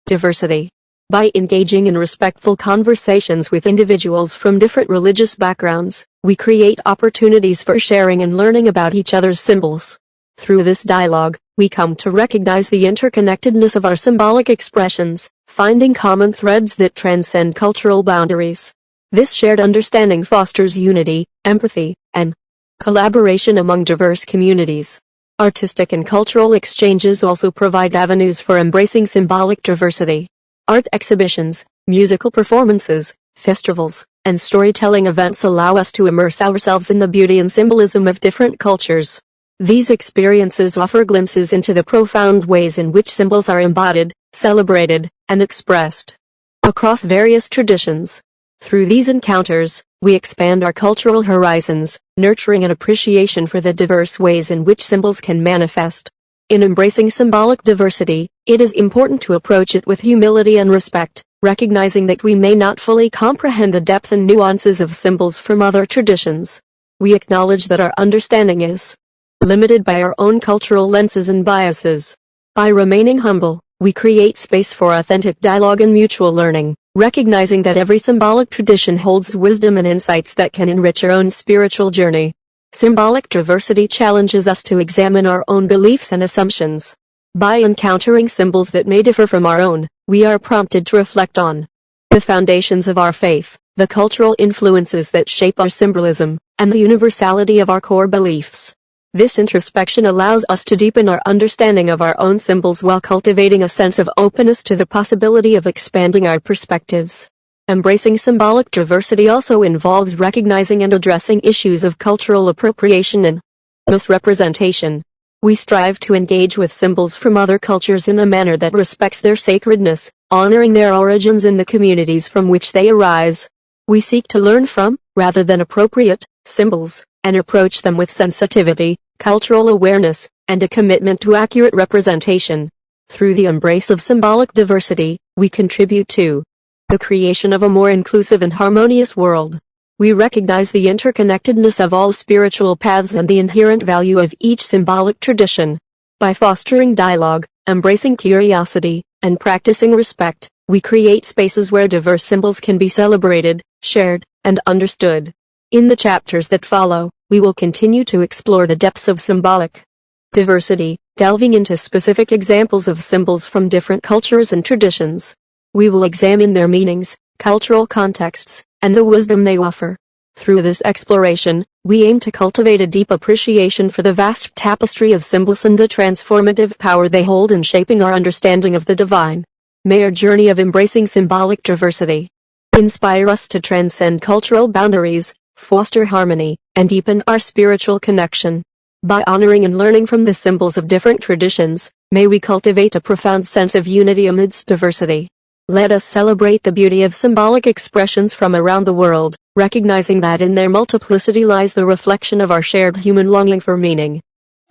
diversity. By engaging in respectful conversations with individuals from different religious backgrounds, we create opportunities for sharing and learning about each other's symbols. Through this dialogue, we come to recognize the interconnectedness of our symbolic expressions, finding common threads that transcend cultural boundaries. This shared understanding fosters unity, empathy, and collaboration among diverse communities. Artistic and cultural exchanges also provide avenues for embracing symbolic diversity. Art exhibitions, musical performances, festivals, and storytelling events allow us to immerse ourselves in the beauty and symbolism of different cultures. These experiences offer glimpses into the profound ways in which symbols are embodied, celebrated, and expressed across various traditions. Through these encounters, we expand our cultural horizons, nurturing an appreciation for the diverse ways in which symbols can manifest. In embracing symbolic diversity, it is important to approach it with humility and respect, recognizing that we may not fully comprehend the depth and nuances of symbols from other traditions. We acknowledge that our understanding is limited by our own cultural lenses and biases. By remaining humble, we create space for authentic dialogue and mutual learning, recognizing that every symbolic tradition holds wisdom and insights that can enrich our own spiritual journey. Symbolic diversity challenges us to examine our own beliefs and assumptions. By encountering symbols that may differ from our own, we are prompted to reflect on the foundations of our faith, the cultural influences that shape our symbolism, and the universality of our core beliefs. This introspection allows us to deepen our understanding of our own symbols while cultivating a sense of openness to the possibility of expanding our perspectives. Embracing symbolic diversity also involves recognizing and addressing issues of cultural appropriation and misrepresentation. We strive to engage with symbols from other cultures in a manner that respects their sacredness, honoring their origins and the communities from which they arise. We seek to learn from, rather than appropriate, symbols, and approach them with sensitivity, cultural awareness, and a commitment to accurate representation. Through the embrace of symbolic diversity, we contribute to the creation of a more inclusive and harmonious world. We recognize the interconnectedness of all spiritual paths and the inherent value of each symbolic tradition. By fostering dialogue, embracing curiosity, and practicing respect, we create spaces where diverse symbols can be celebrated, shared, and understood. In the chapters that follow, we will continue to explore the depths of symbolic diversity, delving into specific examples of symbols from different cultures and traditions. We will examine their meanings, cultural contexts, and the wisdom they offer. Through this exploration, we aim to cultivate a deep appreciation for the vast tapestry of symbols and the transformative power they hold in shaping our understanding of the divine. May our journey of embracing symbolic diversity inspire us to transcend cultural boundaries, foster harmony, and deepen our spiritual connection. By honoring and learning from the symbols of different traditions, may we cultivate a profound sense of unity amidst diversity. Let us celebrate the beauty of symbolic expressions from around the world, recognizing that in their multiplicity lies the reflection of our shared human longing for meaning,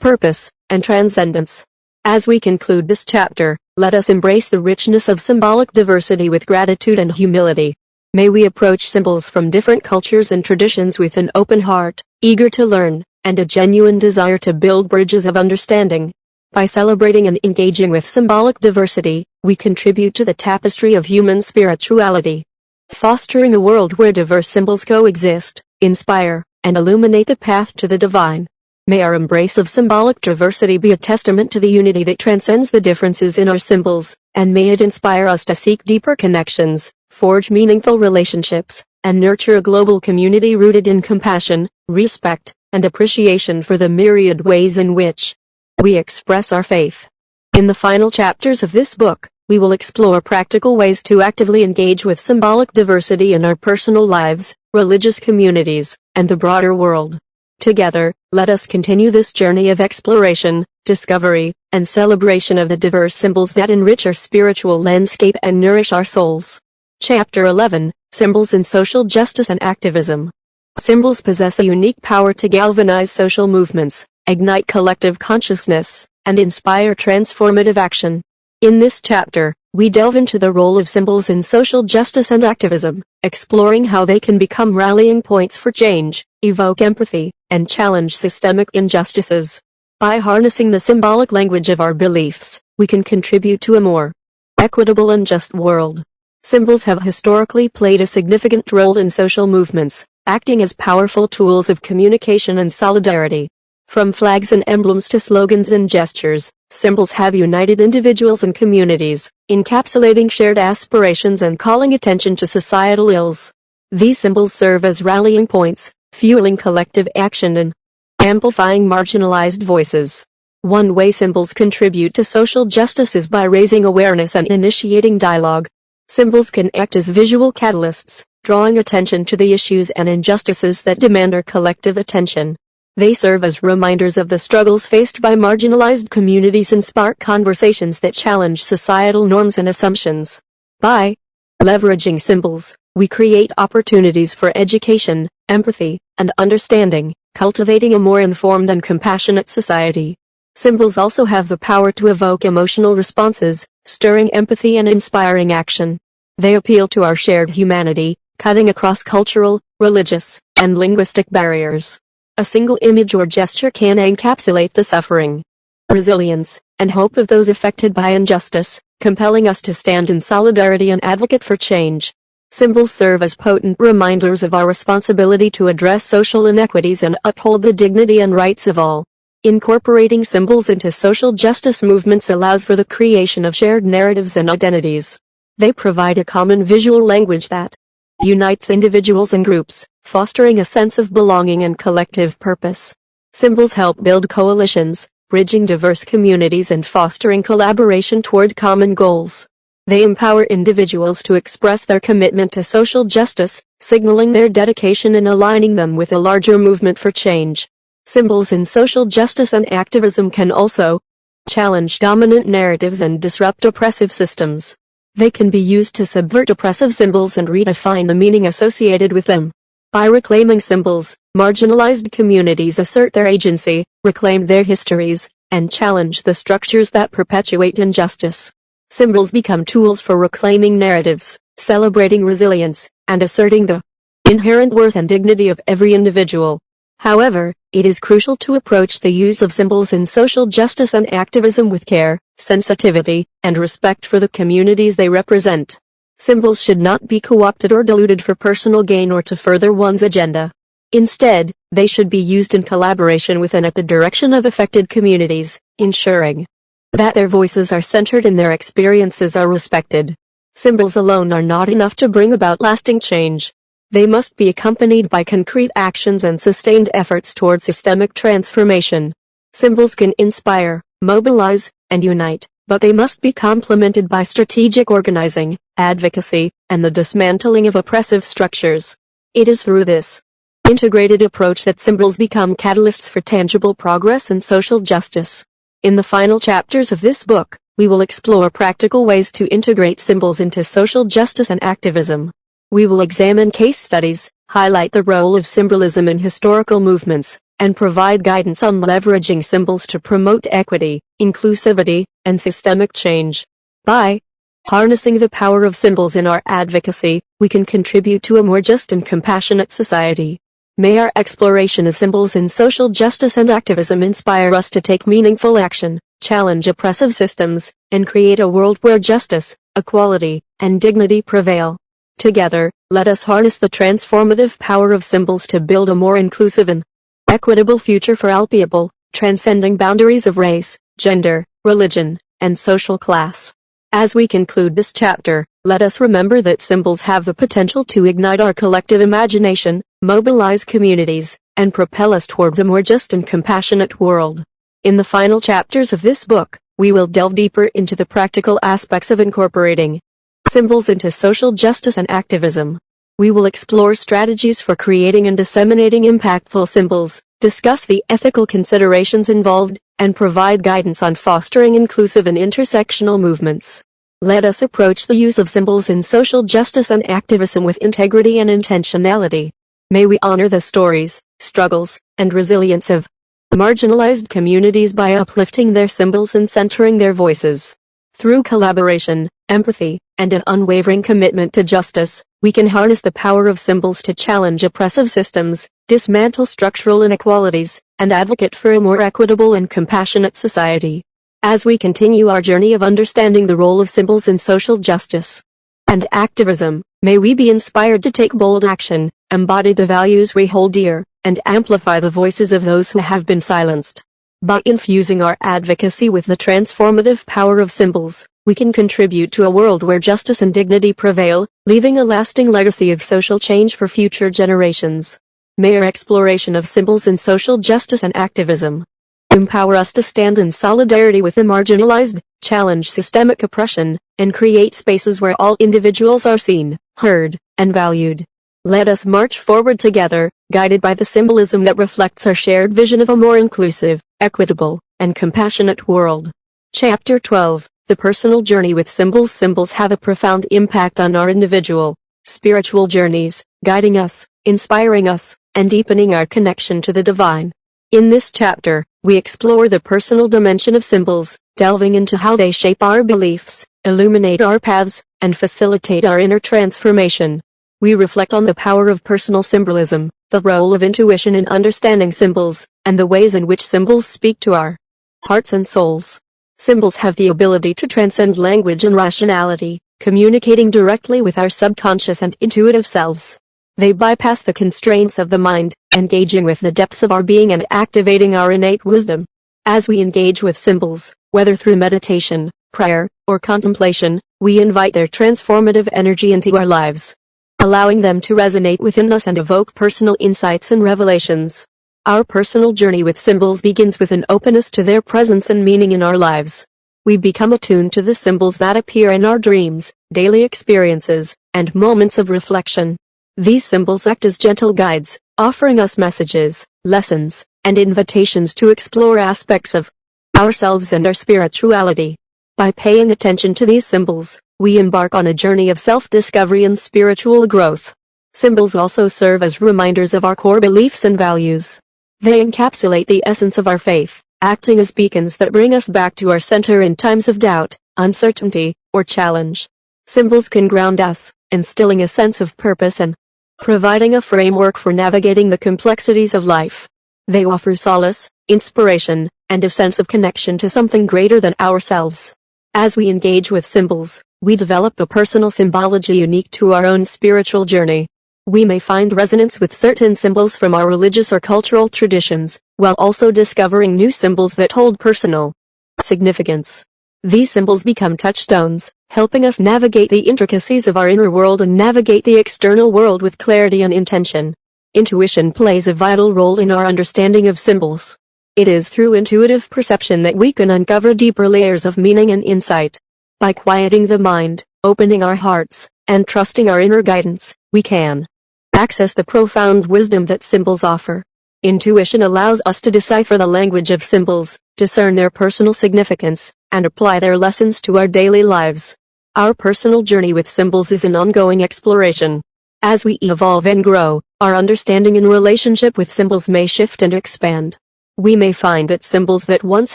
purpose, and transcendence. As we conclude this chapter, let us embrace the richness of symbolic diversity with gratitude and humility. May we approach symbols from different cultures and traditions with an open heart, eager to learn, and a genuine desire to build bridges of understanding. By celebrating and engaging with symbolic diversity, we contribute to the tapestry of human spirituality. Fostering a world where diverse symbols coexist, inspire, and illuminate the path to the divine. May our embrace of symbolic diversity be a testament to the unity that transcends the differences in our symbols, and may it inspire us to seek deeper connections, forge meaningful relationships, and nurture a global community rooted in compassion, respect, and appreciation for the myriad ways in which we express our faith. In the final chapters of this book, we will explore practical ways to actively engage with symbolic diversity in our personal lives, religious communities, and the broader world. Together, let us continue this journey of exploration, discovery, and celebration of the diverse symbols that enrich our spiritual landscape and nourish our souls. Chapter 11, Symbols in Social Justice and Activism. Symbols possess a unique power to galvanize social movements, ignite collective consciousness, and inspire transformative action. In this chapter, we delve into the role of symbols in social justice and activism, exploring how they can become rallying points for change, evoke empathy, and challenge systemic injustices. By harnessing the symbolic language of our beliefs, we can contribute to a more equitable and just world. Symbols have historically played a significant role in social movements, acting as powerful tools of communication and solidarity. From flags and emblems to slogans and gestures, symbols have united individuals and communities, encapsulating shared aspirations and calling attention to societal ills. These symbols serve as rallying points, fueling collective action and amplifying marginalized voices. One way symbols contribute to social justice is by raising awareness and initiating dialogue. Symbols can act as visual catalysts, drawing attention to the issues and injustices that demand our collective attention. They serve as reminders of the struggles faced by marginalized communities and spark conversations that challenge societal norms and assumptions. By leveraging symbols, we create opportunities for education, empathy, and understanding, cultivating a more informed and compassionate society. Symbols also have the power to evoke emotional responses, stirring empathy and inspiring action. They appeal to our shared humanity, cutting across cultural, religious, and linguistic barriers. A single image or gesture can encapsulate the suffering, resilience, and hope of those affected by injustice, compelling us to stand in solidarity and advocate for change. Symbols serve as potent reminders of our responsibility to address social inequities and uphold the dignity and rights of all. Incorporating symbols into social justice movements allows for the creation of shared narratives and identities. They provide a common visual language that unites individuals and groups, fostering a sense of belonging and collective purpose. Symbols help build coalitions, bridging diverse communities and fostering collaboration toward common goals. They empower individuals to express their commitment to social justice, signaling their dedication and aligning them with a larger movement for change. Symbols in social justice and activism can also challenge dominant narratives and disrupt oppressive systems. They can be used to subvert oppressive symbols and redefine the meaning associated with them. By reclaiming symbols, marginalized communities assert their agency, reclaim their histories, and challenge the structures that perpetuate injustice. Symbols become tools for reclaiming narratives, celebrating resilience, and asserting the inherent worth and dignity of every individual. However, it is crucial to approach the use of symbols in social justice and activism with care, sensitivity, and respect for the communities they represent. Symbols should not be co-opted or diluted for personal gain or to further one's agenda. Instead, they should be used in collaboration with and at the direction of affected communities, ensuring that their voices are centered and their experiences are respected. Symbols alone are not enough to bring about lasting change. They must be accompanied by concrete actions and sustained efforts toward systemic transformation. Symbols can inspire, mobilize, and unite, but they must be complemented by strategic organizing, advocacy, and the dismantling of oppressive structures. It is through this integrated approach that symbols become catalysts for tangible progress and social justice. In the final chapters of this book, we will explore practical ways to integrate symbols into social justice and activism. We will examine case studies, highlight the role of symbolism in historical movements, and provide guidance on leveraging symbols to promote equity, inclusivity, and systemic change. By harnessing the power of symbols in our advocacy, we can contribute to a more just and compassionate society. May our exploration of symbols in social justice and activism inspire us to take meaningful action, challenge oppressive systems, and create a world where justice, equality, and dignity prevail. Together, let us harness the transformative power of symbols to build a more inclusive and equitable future for all people, transcending boundaries of race, gender, religion, and social class. As we conclude this chapter, let us remember that symbols have the potential to ignite our collective imagination, mobilize communities, and propel us towards a more just and compassionate world. In the final chapters of this book, we will delve deeper into the practical aspects of incorporating symbols into social justice and activism. We will explore strategies for creating and disseminating impactful symbols, discuss the ethical considerations involved, and provide guidance on fostering inclusive and intersectional movements. Let us approach the use of symbols in social justice and activism with integrity and intentionality. May we honor the stories, struggles, and resilience of marginalized communities by uplifting their symbols and centering their voices. Through collaboration, empathy, and an unwavering commitment to justice, we can harness the power of symbols to challenge oppressive systems, dismantle structural inequalities, and advocate for a more equitable and compassionate society. As we continue our journey of understanding the role of symbols in social justice and activism, may we be inspired to take bold action, embody the values we hold dear, and amplify the voices of those who have been silenced. By infusing our advocacy with the transformative power of symbols, we can contribute to a world where justice and dignity prevail, leaving a lasting legacy of social change for future generations. May our exploration of symbols in social justice and activism empower us to stand in solidarity with the marginalized, challenge systemic oppression, and create spaces where all individuals are seen, heard, and valued. Let us march forward together, guided by the symbolism that reflects our shared vision of a more inclusive, equitable, and compassionate world. Chapter 12. The personal journey with symbols. Symbols have a profound impact on our individual, spiritual journeys, guiding us, inspiring us, and deepening our connection to the divine. In this chapter, we explore the personal dimension of symbols, delving into how they shape our beliefs, illuminate our paths, and facilitate our inner transformation. We reflect on the power of personal symbolism, the role of intuition in understanding symbols, and the ways in which symbols speak to our hearts and souls. Symbols have the ability to transcend language and rationality, communicating directly with our subconscious and intuitive selves. They bypass the constraints of the mind, engaging with the depths of our being and activating our innate wisdom. As we engage with symbols, whether through meditation, prayer, or contemplation, we invite their transformative energy into our lives, allowing them to resonate within us and evoke personal insights and revelations. Our personal journey with symbols begins with an openness to their presence and meaning in our lives. We become attuned to the symbols that appear in our dreams, daily experiences, and moments of reflection. These symbols act as gentle guides, offering us messages, lessons, and invitations to explore aspects of ourselves and our spirituality. By paying attention to these symbols, we embark on a journey of self-discovery and spiritual growth. Symbols also serve as reminders of our core beliefs and values. They encapsulate the essence of our faith, acting as beacons that bring us back to our center in times of doubt, uncertainty, or challenge. Symbols can ground us, instilling a sense of purpose and providing a framework for navigating the complexities of life. They offer solace, inspiration, and a sense of connection to something greater than ourselves. As we engage with symbols, we develop a personal symbology unique to our own spiritual journey. We may find resonance with certain symbols from our religious or cultural traditions, while also discovering new symbols that hold personal significance. These symbols become touchstones, helping us navigate the intricacies of our inner world and navigate the external world with clarity and intention. Intuition plays a vital role in our understanding of symbols. It is through intuitive perception that we can uncover deeper layers of meaning and insight. By quieting the mind, opening our hearts, and trusting our inner guidance, we can access the profound wisdom that symbols offer. Intuition allows us to decipher the language of symbols, discern their personal significance, and apply their lessons to our daily lives. Our personal journey with symbols is an ongoing exploration. As we evolve and grow, our understanding and relationship with symbols may shift and expand. We may find that symbols that once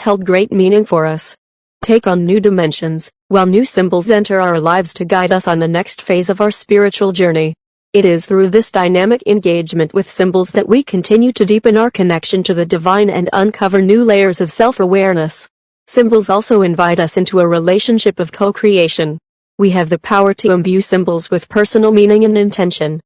held great meaning for us take on new dimensions, while new symbols enter our lives to guide us on the next phase of our spiritual journey. It is through this dynamic engagement with symbols that we continue to deepen our connection to the divine and uncover new layers of self-awareness. Symbols also invite us into a relationship of co-creation. We have the power to imbue symbols with personal meaning and intention,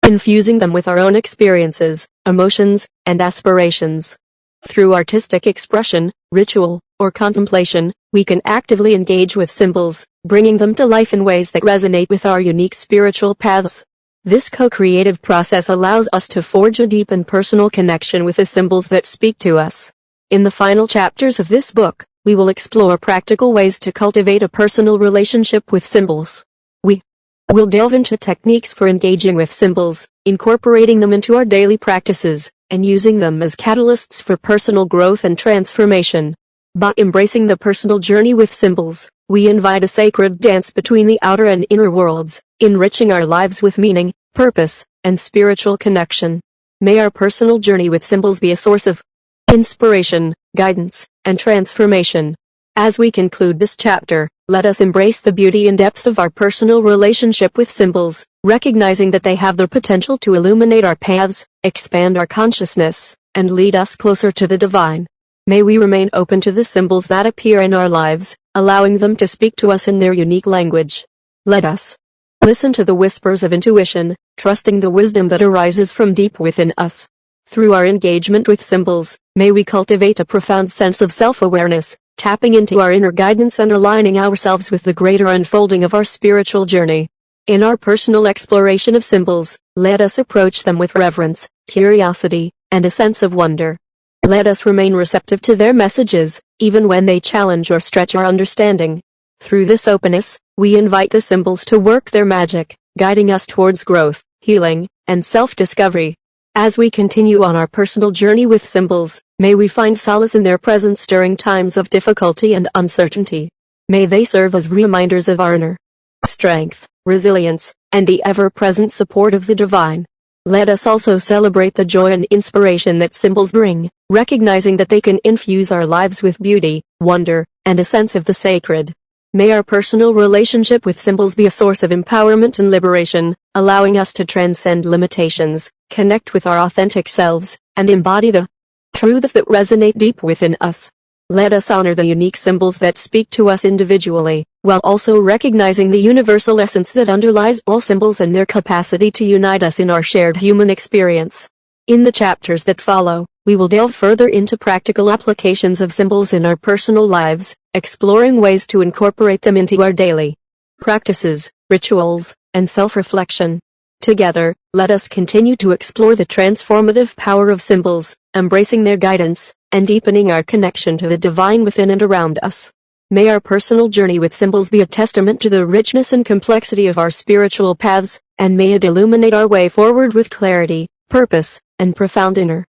infusing them with our own experiences, emotions, and aspirations. Through artistic expression, ritual, or contemplation, we can actively engage with symbols, bringing them to life in ways that resonate with our unique spiritual paths. This co-creative process allows us to forge a deep and personal connection with the symbols that speak to us. In the final chapters of this book, we will explore practical ways to cultivate a personal relationship with symbols. We will delve into techniques for engaging with symbols, incorporating them into our daily practices, and using them as catalysts for personal growth and transformation. By embracing the personal journey with symbols, we invite a sacred dance between the outer and inner worlds, enriching our lives with meaning, purpose, and spiritual connection. May our personal journey with symbols be a source of inspiration, guidance, and transformation. As we conclude this chapter, let us embrace the beauty and depths of our personal relationship with symbols, recognizing that they have the potential to illuminate our paths, expand our consciousness, and lead us closer to the divine. May we remain open to the symbols that appear in our lives, allowing them to speak to us in their unique language. Let us listen to the whispers of intuition, trusting the wisdom that arises from deep within us. Through our engagement with symbols, may we cultivate a profound sense of self-awareness, tapping into our inner guidance and aligning ourselves with the greater unfolding of our spiritual journey. In our personal exploration of symbols, let us approach them with reverence, curiosity, and a sense of wonder. Let us remain receptive to their messages, even when they challenge or stretch our understanding. Through this openness, we invite the symbols to work their magic, guiding us towards growth, healing, and self-discovery. As we continue on our personal journey with symbols, may we find solace in their presence during times of difficulty and uncertainty. May they serve as reminders of our inner strength, resilience, and the ever-present support of the divine. Let us also celebrate the joy and inspiration that symbols bring, recognizing that they can infuse our lives with beauty, wonder, and a sense of the sacred. May our personal relationship with symbols be a source of empowerment and liberation, allowing us to transcend limitations, connect with our authentic selves, and embody the truths that resonate deep within us. Let us honor the unique symbols that speak to us individually, while also recognizing the universal essence that underlies all symbols and their capacity to unite us in our shared human experience. In the chapters that follow, we will delve further into practical applications of symbols in our personal lives, exploring ways to incorporate them into our daily practices, rituals, and self-reflection. Together, let us continue to explore the transformative power of symbols, embracing their guidance, and deepening our connection to the divine within and around us. May our personal journey with symbols be a testament to the richness and complexity of our spiritual paths, and may it illuminate our way forward with clarity, purpose, and profound inner